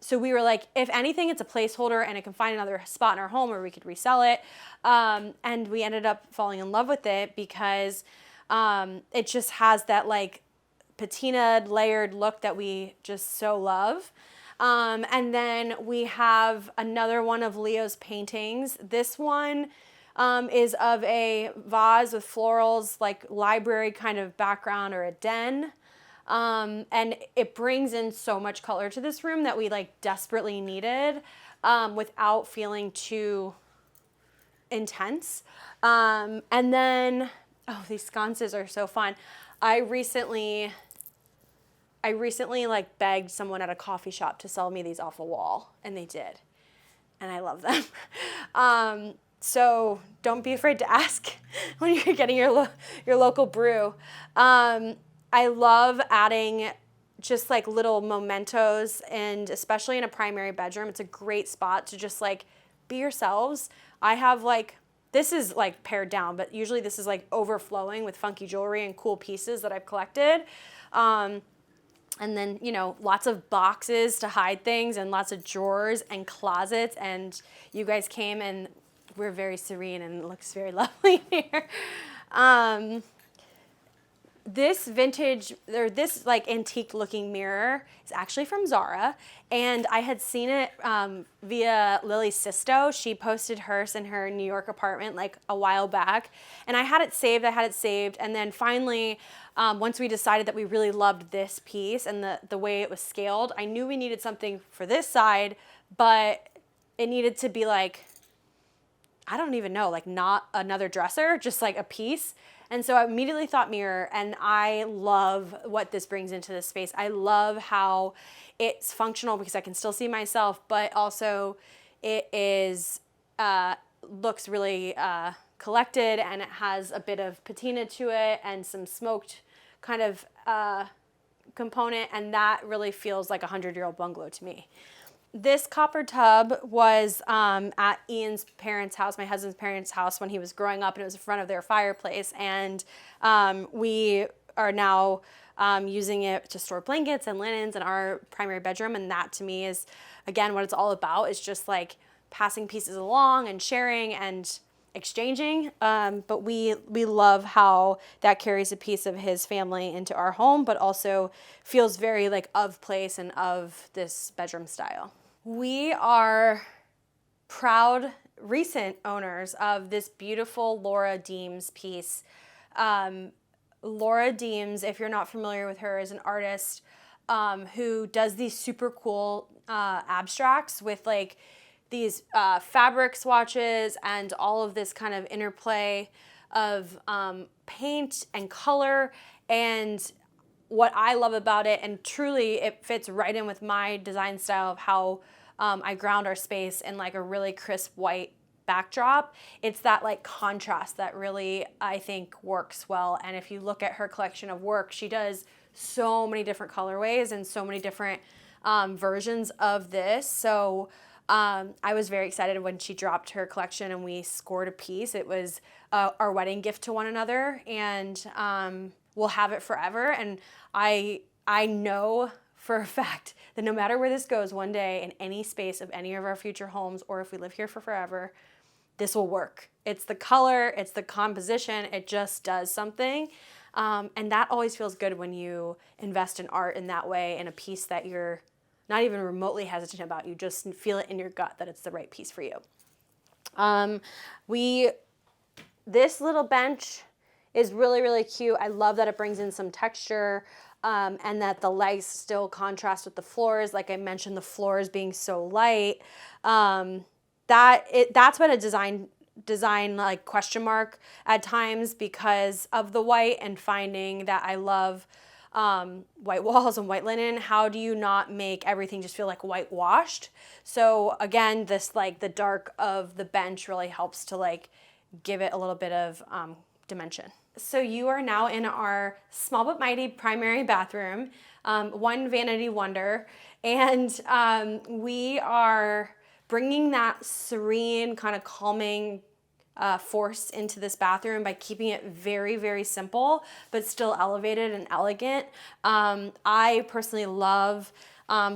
So we were like, if anything, it's a placeholder and it can find another spot in our home where we could resell it. And we ended up falling in love with it because it just has that like patinaed, layered look that we just so love. And then we have another one of Leo's paintings. This one is of a vase with florals, like library kind of background or a den. And it brings in so much color to this room that we like desperately needed, without feeling too intense. And then, these sconces are so fun. I recently like begged someone at a coffee shop to sell me these off a wall, and they did. And I love them. So don't be afraid to ask when you're getting your local brew. I love adding just like little mementos, and especially in a primary bedroom, it's a great spot to just like be yourselves. I have like, this is like pared down, but usually this is like overflowing with funky jewelry and cool pieces that I've collected. And then, lots of boxes to hide things and lots of drawers and closets. And you guys came and we're very serene and it looks very lovely here. This this like antique looking mirror is actually from Zara, and I had seen it via Lily Sisto. She posted hers in her New York apartment like a while back, and I had it saved, and then finally, once we decided that we really loved this piece and the way it was scaled, I knew we needed something for this side, but it needed to be like, I don't even know, like not another dresser, just like a piece. And so I immediately thought mirror, and I love what this brings into this space. I love how it's functional because I can still see myself, but also it is looks really collected, and it has a bit of patina to it and some smoked kind of component, and that really feels like a 100-year-old bungalow to me. This copper tub was at Ian's parents' house, my husband's parents' house, when he was growing up, and it was in front of their fireplace. And we are now using it to store blankets and linens in our primary bedroom. And that to me is, again, what it's all about, is just like passing pieces along and sharing and exchanging. But we love how that carries a piece of his family into our home, but also feels very like of place and of this bedroom style. We are proud recent owners of this beautiful Laura Deems piece. Laura Deems, if you're not familiar with her, is an artist who does these super cool abstracts with like these fabric swatches and all of this kind of interplay of paint and color. And what I love about it, and truly it fits right in with my design style of how I ground our space in like a really crisp white backdrop, it's that like contrast that really I think works well. And if you look at her collection of work, she does so many different colorways and so many different versions of this. So I was very excited when she dropped her collection and we scored a piece. It was our wedding gift to one another, and we'll have it forever. And I know for a fact that no matter where this goes one day in any space of any of our future homes, or if we live here for forever, this will work. It's the color, it's the composition, it just does something. And that always feels good when you invest in art in that way, in a piece that you're not even remotely hesitant about. You just feel it in your gut that it's the right piece for you. This little bench is really, really cute. I love that it brings in some texture and that the legs still contrast with the floors. Like I mentioned, the floors being so light. That's been a design like question mark at times because of the white, and finding that I love white walls and white linen. How do you not make everything just feel like whitewashed? So again, this like the dark of the bench really helps to like give it a little bit of dimension. So you are now in our small but mighty primary bathroom, one vanity wonder, and we are bringing that serene, kind of calming force into this bathroom by keeping it very, very simple, but still elevated and elegant. I personally love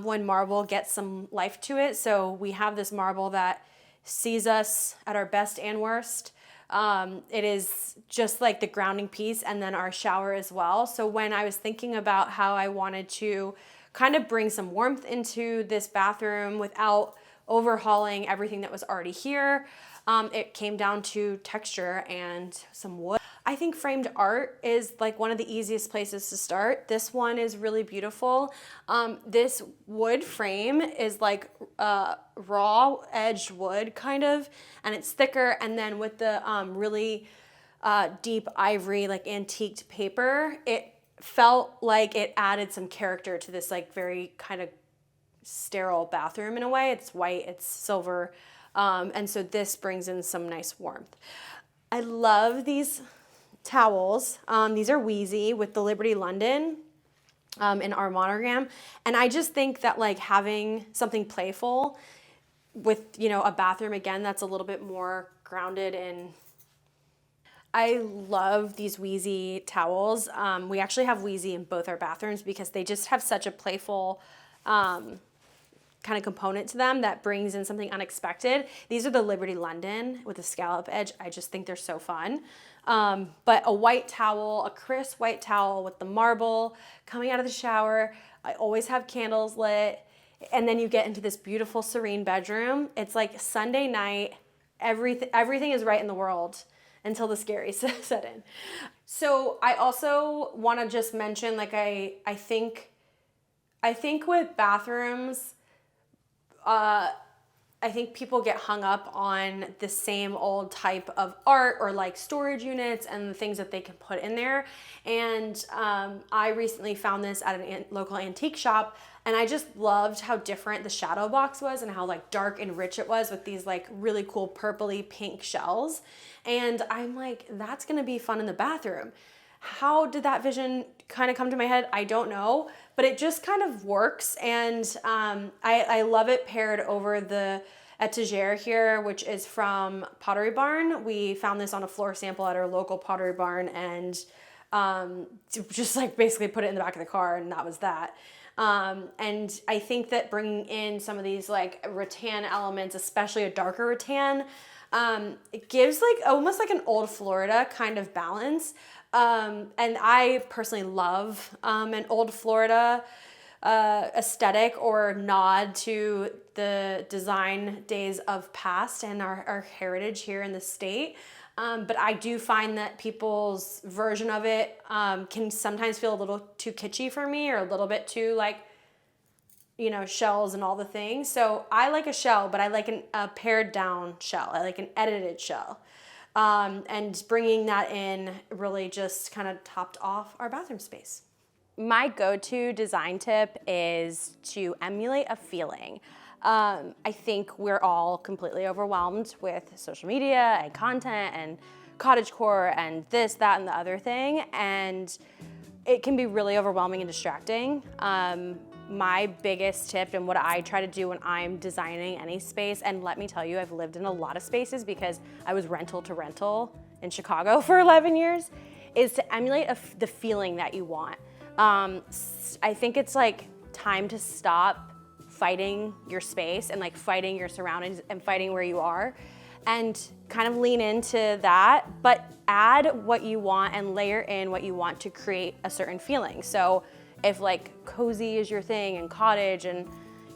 when marble gets some life to it. So we have this marble that sees us at our best and worst. It is just like the grounding piece, and then our shower as well. So when I was thinking about how I wanted to kind of bring some warmth into this bathroom without overhauling everything that was already here, it came down to texture and some wood. I think framed art is like one of the easiest places to start. This one is really beautiful. This wood frame is like raw edged wood kind of, and it's thicker. And then with the really deep ivory, like antiqued paper, it felt like it added some character to this like very kind of sterile bathroom in a way. It's white, it's silver. And so this brings in some nice warmth. I love these towels. These are Wheezy with the Liberty London in our monogram. And I just think that like having something playful with, you know, a bathroom again that's a little bit more grounded in. I love these Wheezy towels. We actually have Wheezy in both our bathrooms because they just have such a playful kind of component to them that brings in something unexpected. These are the Liberty London with a scallop edge. I just think they're so fun. But a white towel, a crisp white towel with the marble coming out of the shower. I always have candles lit. And then you get into this beautiful, serene bedroom. It's like Sunday night. Everything is right in the world until the scary set in. So I also want to just mention, like I think with bathrooms, I think people get hung up on the same old type of art or like storage units and the things that they can put in there. And I recently found this at a local antique shop, and I just loved how different the shadow box was and how like dark and rich it was with these like really cool purpley pink shells. And I'm like, that's gonna be fun in the bathroom. How did that vision kind of come to my head? I don't know, but it just kind of works. And I love it paired over the etagere here, which is from Pottery Barn. We found this on a floor sample at our local Pottery Barn, and just like basically put it in the back of the car, and that was that. And I think that bringing in some of these like rattan elements, especially a darker rattan, it gives like almost like an old Florida kind of balance. And I personally love an old Florida aesthetic or nod to the design days of past and our heritage here in the state. But I do find that people's version of it can sometimes feel a little too kitschy for me, or a little bit too like, you know, shells and all the things. So I like a shell, but I like a pared down shell. I like an edited shell. And bringing that in really just kind of topped off our bathroom space. My go-to design tip is to emulate a feeling. I think we're all completely overwhelmed with social media and content and cottagecore and this, that, and the other thing. And it can be really overwhelming and distracting. My biggest tip and what I try to do when I'm designing any space, and let me tell you, I've lived in a lot of spaces because I was rental to rental in Chicago for 11 years, is to emulate the feeling that you want. I think it's like time to stop fighting your space and like fighting your surroundings and fighting where you are, and kind of lean into that, but add what you want and layer in what you want to create a certain feeling. So if like cozy is your thing and cottage and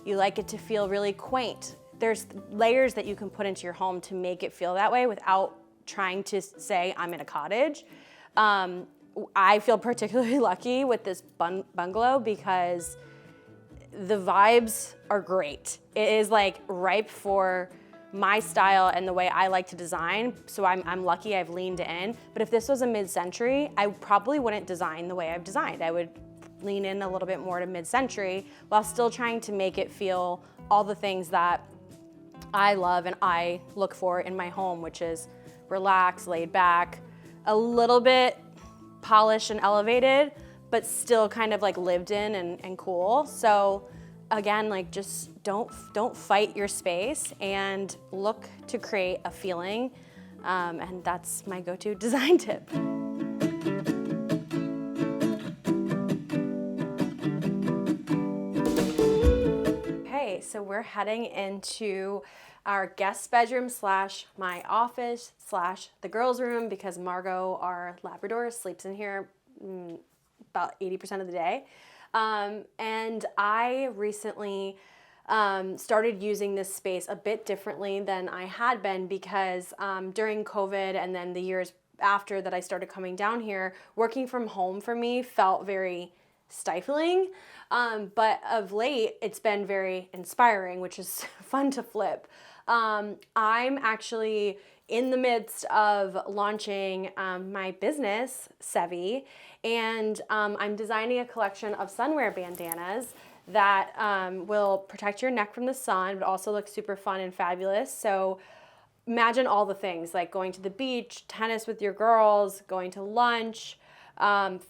you like it to feel really quaint, there's layers that you can put into your home to make it feel that way without trying to say I'm in a cottage. I feel particularly lucky with this bungalow because the vibes are great. It is like ripe for my style and the way I like to design. So I'm lucky I've leaned in. But if this was a mid-century, I probably wouldn't design the way I've designed. I would lean in a little bit more to mid-century while still trying to make it feel all the things that I love and I look for in my home, which is relaxed, laid back, a little bit polished and elevated, but still kind of like lived in and cool. So again, like just don't fight your space and look to create a feeling. And that's my go-to design tip. Okay, so we're heading into our guest bedroom slash my office slash the girls' room because Margot, our Labrador, sleeps in here about 80% of the day. And I recently started using this space a bit differently than I had been because during COVID and then the years after that I started coming down here, working from home for me felt very stifling. But of late, it's been very inspiring, which is fun to flip. I'm actually in the midst of launching my business, Sevy, and I'm designing a collection of sunwear bandanas that will protect your neck from the sun, but also look super fun and fabulous. So imagine all the things like going to the beach, tennis with your girls, going to lunch,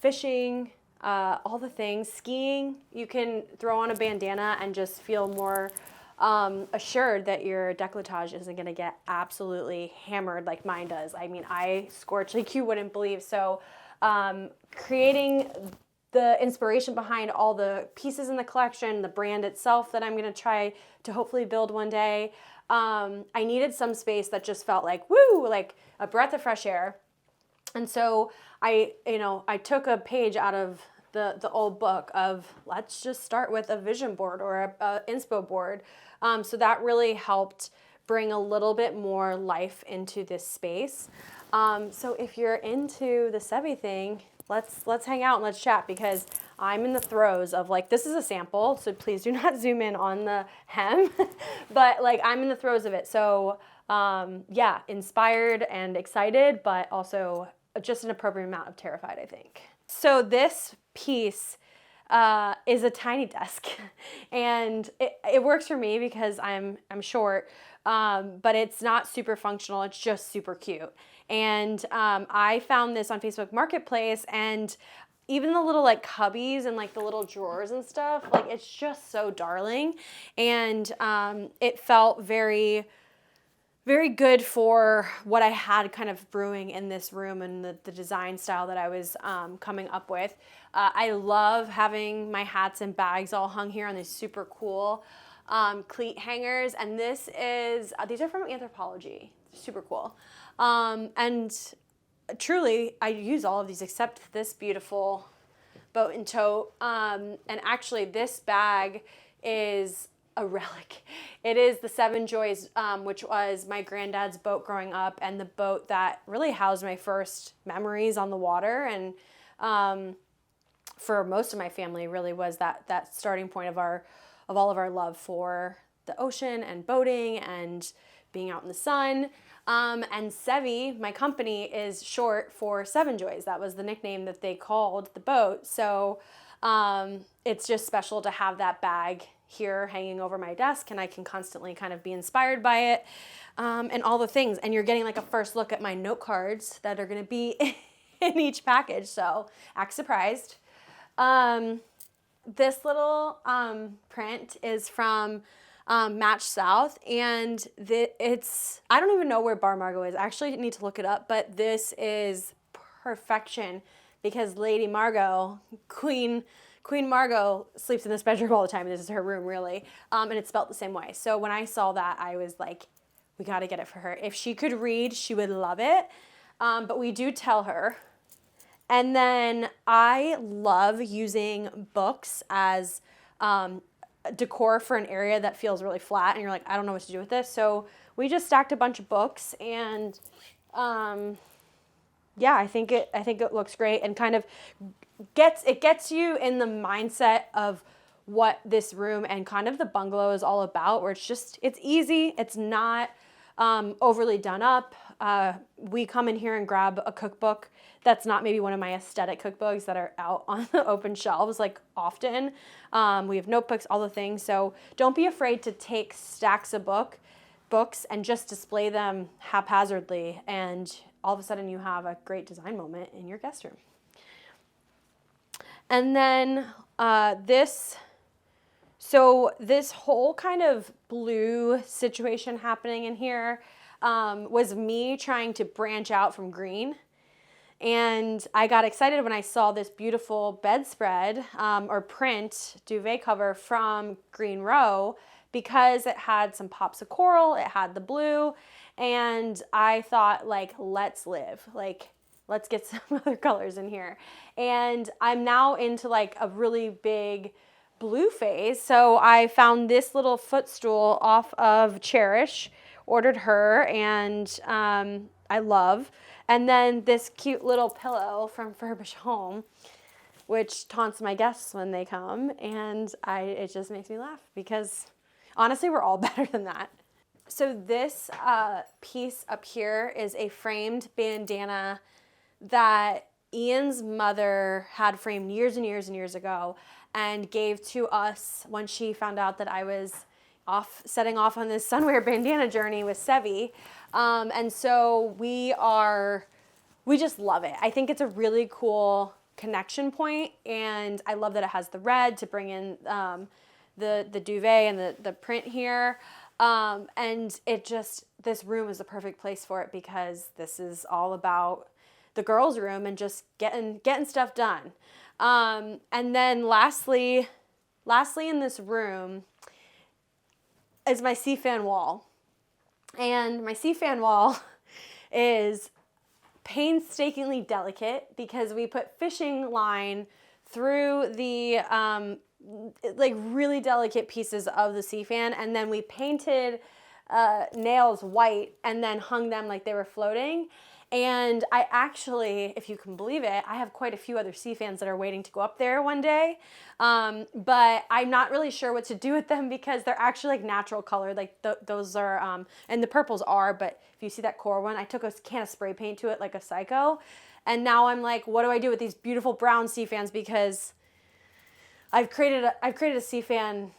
fishing, all the things, skiing. You can throw on a bandana and just feel more assured that your décolletage isn't going to get absolutely hammered like mine does. I mean, I scorch like you wouldn't believe. So creating the inspiration behind all the pieces in the collection, the brand itself that I'm going to try to hopefully build one day. I needed some space that just felt like, woo, like a breath of fresh air. And so I took a page out of the old book of let's just start with a vision board or a inspo board. So that really helped bring a little bit more life into this space. So if you're into the Sevy thing, let's hang out and let's chat because I'm in the throes of like, this is a sample, so please do not zoom in on the hem, but like I'm in the throes of it. So yeah, inspired and excited, but also just an appropriate amount of terrified, I think. So this piece is a tiny desk and it works for me because I'm short, but it's not super functional. It's just super cute. And I found this on Facebook Marketplace, and even the little like cubbies and like the little drawers and stuff, like it's just so darling. And it felt very, very good for what I had kind of brewing in this room and the design style that I was coming up with. I love having my hats and bags all hung here on these super cool cleat hangers. And these are from Anthropologie, super cool. And truly, I use all of these except this beautiful boat and tote. And actually, this bag is a relic. It is the Seven Joys, which was my granddad's boat growing up and the boat that really housed my first memories on the water. And for most of my family really was that starting point of all of our love for the ocean and boating and being out in the sun. And Sevy, my company, is short for Seven Joys. That was the nickname that they called the boat. So it's just special to have that bag here hanging over my desk, and I can constantly kind of be inspired by it and all the things. And you're getting like a first look at my note cards that are going to be in each package. So act surprised. This little print is from Match South, and I don't even know where Bar Margot is. I actually need to look it up, but this is perfection because Lady Margot, Queen Margot, sleeps in this bedroom all the time. This is her room, really, and it's spelled the same way. So when I saw that, I was like, we got to get it for her. If she could read, she would love it, but we do tell her. And then I love using books as decor for an area that feels really flat and you're like, I don't know what to do with this. So we just stacked a bunch of books, and yeah, I think it looks great and kind of gets you in the mindset of what this room and kind of the bungalow is all about, where it's easy, it's not overly done up. We come in here and grab a cookbook that's not maybe one of my aesthetic cookbooks that are out on the open shelves like often. We have notebooks, all the things. So don't be afraid to take stacks of books and just display them haphazardly, and all of a sudden you have a great design moment in your guest room. And then this whole kind of blue situation happening in here was me trying to branch out from green. And I got excited when I saw this beautiful bedspread or print duvet cover from Green Row, because it had some pops of coral, it had the blue, and I thought, like, let's live. Like, let's get some other colors in here. And I'm now into like a really big blue phase. So I found this little footstool off of Cherish, ordered her, and I love. And then this cute little pillow from Furbish Home, which taunts my guests when they come. And it just makes me laugh because honestly, we're all better than that. So this piece up here is a framed bandana that Ian's mother had framed years and years and years ago and gave to us when she found out that I was setting off on this sunwear bandana journey with Sevy. And so we just love it. I think it's a really cool connection point, and I love that it has the red to bring in the duvet and the print here. And this room is the perfect place for it, because this is all about the girls' room and just getting stuff done. And then lastly in this room is my C-fan wall. And my C-fan wall is painstakingly delicate because we put fishing line through the like really delicate pieces of the C-fan, and then we painted nails white and then hung them like they were floating. And I actually, if you can believe it, I have quite a few other C-fans that are waiting to go up there one day. But I'm not really sure what to do with them because they're actually like natural color. Like those are, and the purples are, but if you see that coral one, I took a can of spray paint to it like a psycho. And now I'm like, what do I do with these beautiful brown C-fans? Because I've created a C-fan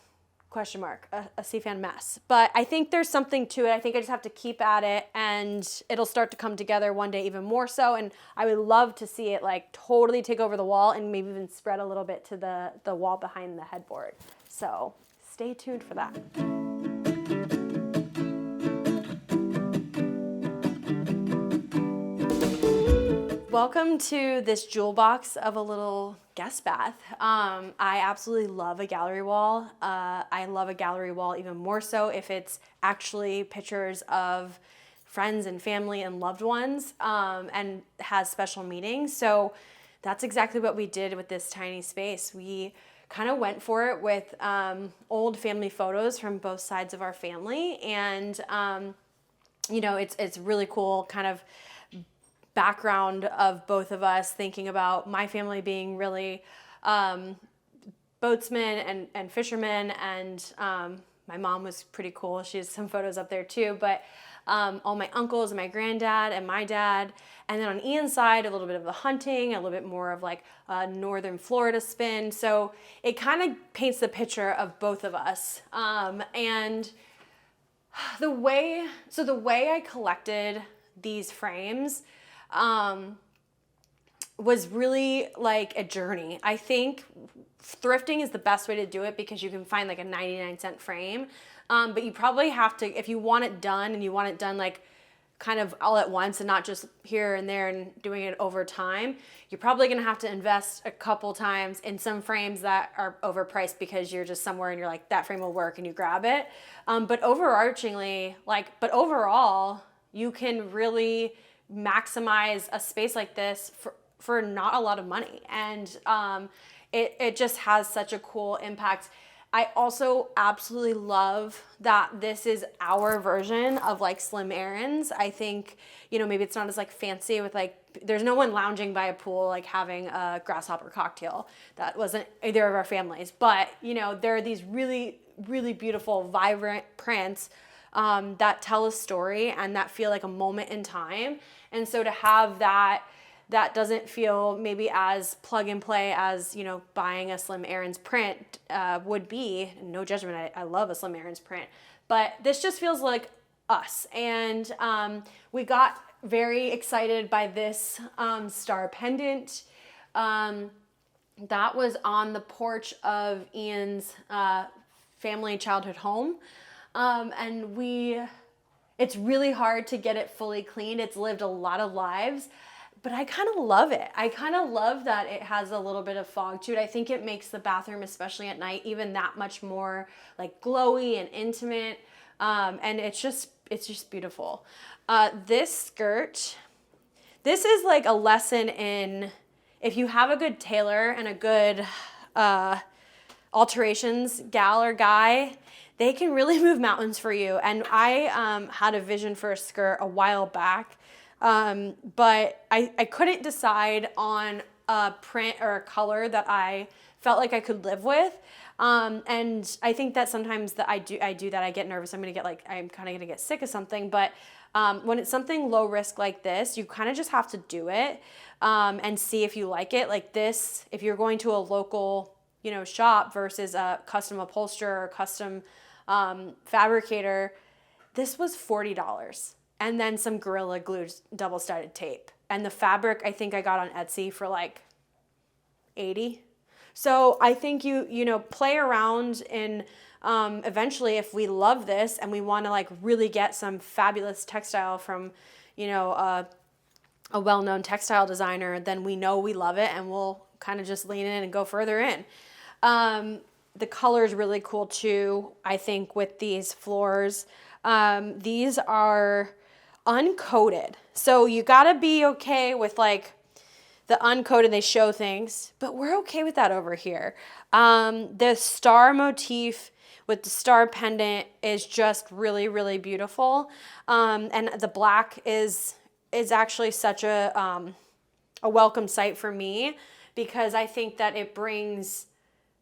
question mark, a C-fan mess. But I think there's something to it. I think I just have to keep at it, and it'll start to come together one day even more so. And I would love to see it like totally take over the wall and maybe even spread a little bit to the wall behind the headboard. So stay tuned for that. Welcome to this jewel box of a little guest bath. I absolutely love a gallery wall. I love a gallery wall even more so if it's actually pictures of friends and family and loved ones, and has special meanings. So that's exactly what we did with this tiny space. We kind of went for it with old family photos from both sides of our family, and it's really cool kind of background of both of us, thinking about my family being really boatsmen and fishermen, and my mom was pretty cool. She has some photos up there too, but all my uncles and my granddad and my dad. And then on Ian's side, a little bit of the hunting, a little bit more of like a northern Florida spin. So it kind of paints the picture of both of us. And the way I collected these frames was really like a journey. I think thrifting is the best way to do it because you can find like a 99-cent frame. But you probably have to, if you want it done and you want it done like kind of all at once and not just here and there and doing it over time, you're probably going to have to invest a couple times in some frames that are overpriced because you're just somewhere and you're like, that frame will work, and you grab it. But overall, you can really maximize a space like this for not a lot of money. And it just has such a cool impact. I also absolutely love that this is our version of like Slim Aaron's. I think, maybe it's not as like fancy with like, there's no one lounging by a pool like having a grasshopper cocktail. That wasn't either of our families. But, there are these really, really beautiful, vibrant prints that tell a story and that feel like a moment in time. And so to have that doesn't feel maybe as plug and play as, buying a Slim Aaron's print would be. No judgment, I love a Slim Aaron's print. But this just feels like us. And we got very excited by this star pendant. That was on the porch of Ian's family childhood home. It's really hard to get it fully cleaned. It's lived a lot of lives. But I kind of love it. I kind of love that it has a little bit of fog to it. I think it makes the bathroom, especially at night, even that much more like glowy and intimate. And it's just beautiful. This skirt, this is like a lesson in, if you have a good tailor and a good alterations gal or guy, they can really move mountains for you. And I had a vision for a skirt a while back. But I couldn't decide on a print or a color that I felt like I could live with. And I think that sometimes that I do that, I get nervous. I'm kind of gonna get sick of something. But when it's something low risk like this, you kind of just have to do it and see if you like it. Like this, if you're going to a local, shop versus a custom upholsterer or custom fabricator, this was $40. And then some Gorilla Glue double-sided tape. And the fabric, I think I got on Etsy for like $80. So I think you play around and eventually if we love this and we want to like really get some fabulous textile from, a well-known textile designer, then we know we love it and we'll kind of just lean in and go further in. The color is really cool too, I think, with these floors. These are uncoated. So you gotta be okay with like the uncoated, they show things, but we're okay with that over here. The star motif with the star pendant is just really, really beautiful. And the black is actually such a welcome sight for me because I think that it brings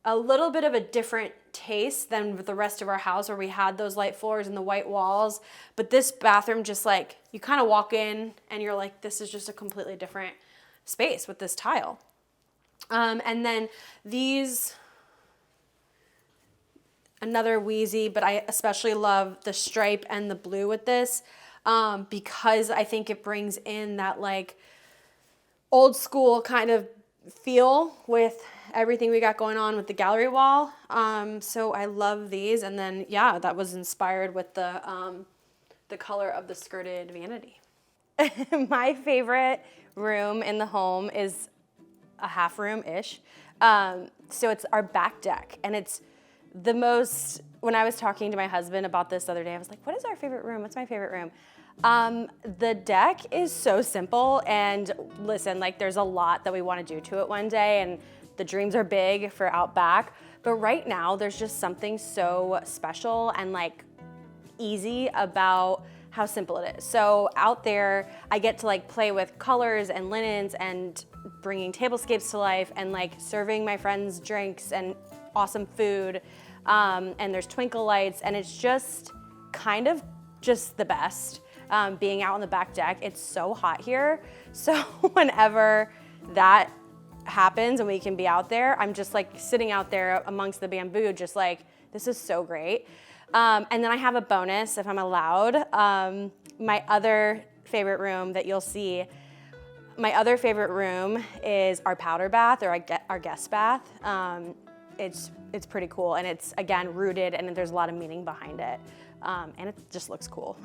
a little bit of a different taste than the rest of our house where we had those light floors and the white walls. But this bathroom, just like you kind of walk in and you're like, this is just a completely different space with this tile. And then these, another Wheezy, but I especially love the stripe and the blue with this because I think it brings in that like old school kind of feel with everything we got going on with the gallery wall. So I love these. And then, yeah, that was inspired with the color of the skirted vanity. My favorite room in the home is a half room-ish. So it's our back deck. And it's the most, when I was talking to my husband about this the other day, I was like, what is our favorite room? What's my favorite room? The deck is so simple. And listen, like there's a lot that we want to do to it one day. And the dreams are big for out back. But right now, there's just something so special and like easy about how simple it is. So out there, I get to like play with colors and linens and bringing tablescapes to life and like serving my friends drinks and awesome food. And there's twinkle lights and it's just kind of just the best being out on the back deck. It's so hot here. So whenever that happens and we can be out there, I'm just like sitting out there amongst the bamboo, just like, this is so great. And then I have a bonus if I'm allowed. My other favorite room that you'll see, my other favorite room is our powder bath or our guest bath. It's pretty cool and it's again rooted and there's a lot of meaning behind it. And it just looks cool.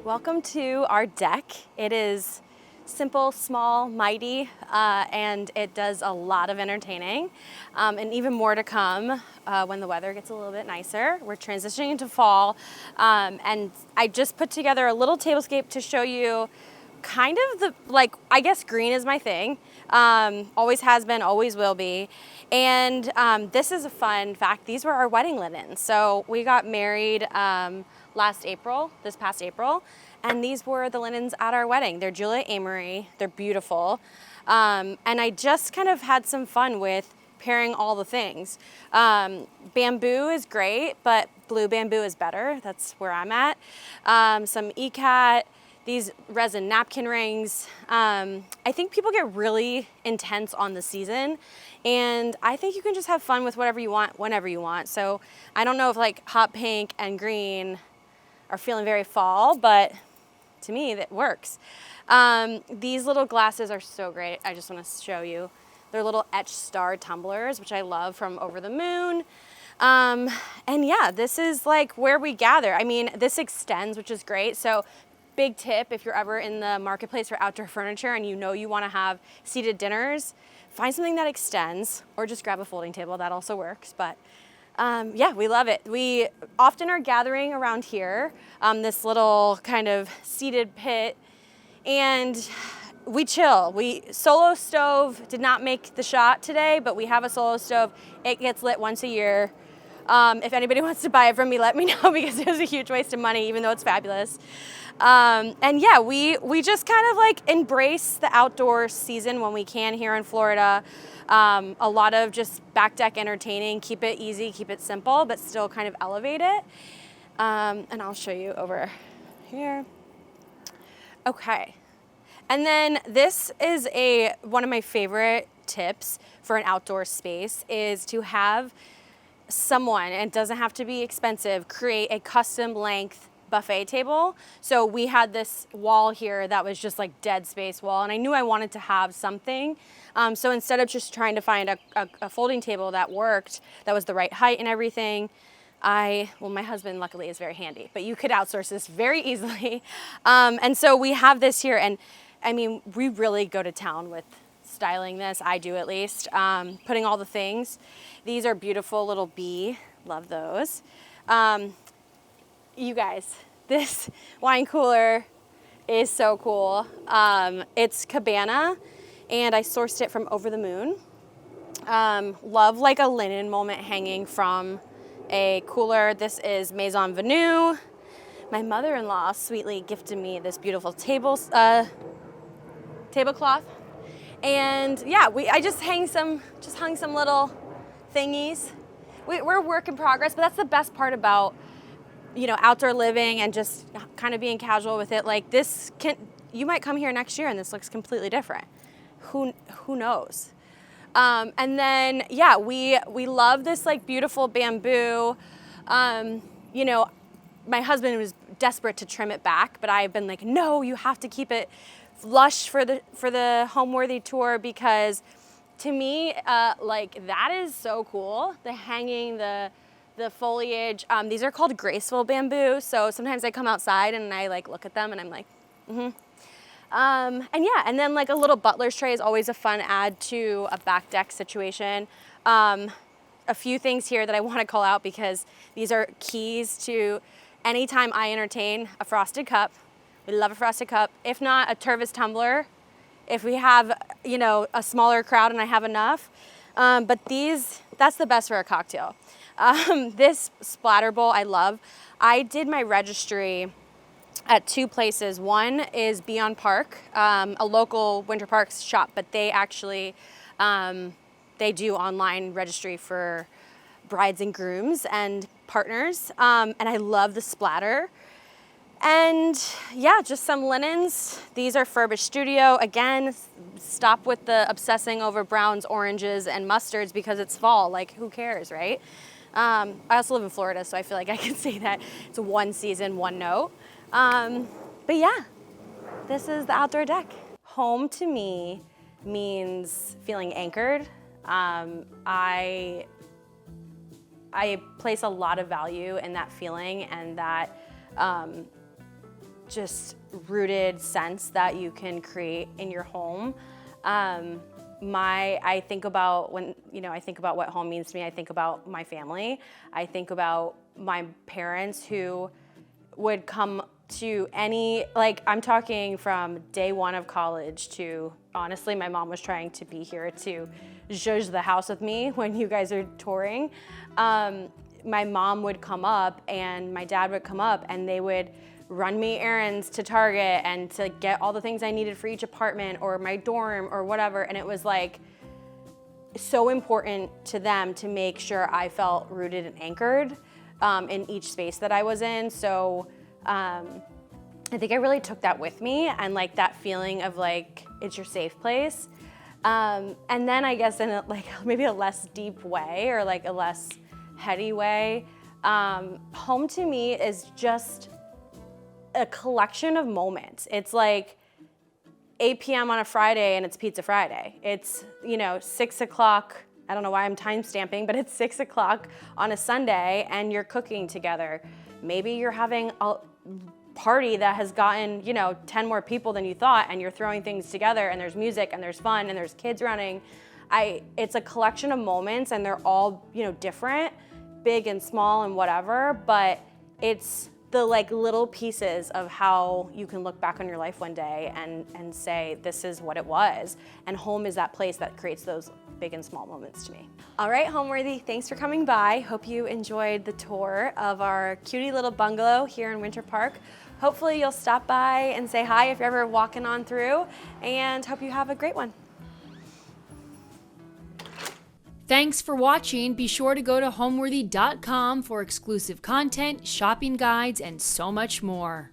Welcome to our deck. It is simple, small, mighty, and it does a lot of entertaining, and even more to come when the weather gets a little bit nicer. We're transitioning into fall, and I just put together a little tablescape to show you kind of I guess green is my thing. Always has been, always will be. And this is a fun fact. These were our wedding linens. So we got married this past April, and these were the linens at our wedding. They're Julia Amory. They're beautiful. And I just kind of had some fun with pairing all the things. Bamboo is great, but blue bamboo is better. That's where I'm at. Some ECAT, these resin napkin rings. I think people get really intense on the season, and I think you can just have fun with whatever you want, whenever you want. So I don't know if like hot pink and green are feeling very fall, but to me that works. These little glasses are so great. I just want to show you. They're little etched star tumblers, which I love, from Over the Moon. And yeah, this is like where we gather. I mean, this extends, which is great. So big tip, if you're ever in the marketplace for outdoor furniture and you know you want to have seated dinners, find something that extends, or just grab a folding table. That also works. But yeah, we love it. We often are gathering around here, this little kind of seated pit, and we chill. Solo stove did not make the shot today, but we have a solo stove. It gets lit once a year. If anybody wants to buy it from me, let me know, because it was a huge waste of money, even though it's fabulous. And yeah, we just kind of like embrace the outdoor season when we can here in Florida. A lot of just back deck entertaining, keep it easy, keep it simple, but still kind of elevate it. And I'll show you over here. Okay. And then this is one of my favorite tips for an outdoor space, is to have someone, and it doesn't have to be expensive, create a custom length buffet table. So we had this wall here that was just like dead space wall, and I knew I wanted to have something. So instead of just trying to find a folding table that worked, that was the right height and everything, well, my husband luckily is very handy, but you could outsource this very easily. And so we have this here, and I mean, we really go to town with styling this. I do, at least. Putting all the things. These are beautiful little bee. Love those. You guys, this wine cooler is so cool. It's Cabana, and I sourced it from Over the Moon. Love like a linen moment hanging from a cooler. This is Maison Venue. My mother-in-law sweetly gifted me this beautiful tablecloth. And yeah, I just hung some little thingies. We're a work in progress, but that's the best part about, outdoor living and just kind of being casual with it. Like you might come here next year and this looks completely different. Who knows? And then, yeah, we love this like beautiful bamboo. My husband was desperate to trim it back, but I've been like, no, you have to keep it lush for the Homeworthy tour, because to me, like that is so cool. The hanging, the foliage. These are called graceful bamboo. So sometimes I come outside and I like look at them and I'm like, mm-hmm. And yeah, and then like a little butler's tray is always a fun add to a back deck situation. A few things here that I want to call out, because these are keys to anytime I entertain: a frosted cup. We love a frosted cup. If not, a Tervis tumbler, if we have, a smaller crowd and I have enough. But that's the best for a cocktail. This splatter bowl I love. I did my registry at two places. One is Beyond Park, a local Winter Parks shop, but they actually, they do online registry for brides and grooms and partners. And I love the splatter. And yeah, just some linens. These are Furbish Studio. Again, stop with the obsessing over browns, oranges, and mustards, because it's fall. Like, who cares, right? I also live in Florida, so I feel like I can say that it's one season, one note. But yeah, this is the outdoor deck. Home to me means feeling anchored. I place a lot of value in that feeling and that just rooted sense that you can create in your home. I think about what home means to me. I think about my family. I think about my parents who would come to any, like I'm talking from day one of college to, honestly, my mom was trying to be here to zhuzh the house with me when you guys are touring. My mom would come up and my dad would come up and they would run me errands to Target and to get all the things I needed for each apartment or my dorm or whatever. And it was like so important to them to make sure I felt rooted and anchored in each space that I was in. So I think I really took that with me, and like that feeling of like it's your safe place. And then I guess in like maybe a less deep way or like a less heady way, home to me is just a collection of moments. It's like 8 p.m. on a Friday and it's Pizza Friday. It's, 6 o'clock, I don't know why I'm time stamping, but it's 6 o'clock on a Sunday and you're cooking together. Maybe you're having a party that has gotten, 10 more people than you thought, and you're throwing things together and there's music and there's fun and there's kids running. It's a collection of moments and they're all, different, big and small and whatever, but it's the like little pieces of how you can look back on your life one day and say, this is what it was. And home is that place that creates those big and small moments to me. All right, Homeworthy, thanks for coming by. Hope you enjoyed the tour of our cutie little bungalow here in Winter Park. Hopefully you'll stop by and say hi if you're ever walking on through, and hope you have a great one. Thanks for watching. Be sure to go to homeworthy.com for exclusive content, shopping guides, and so much more.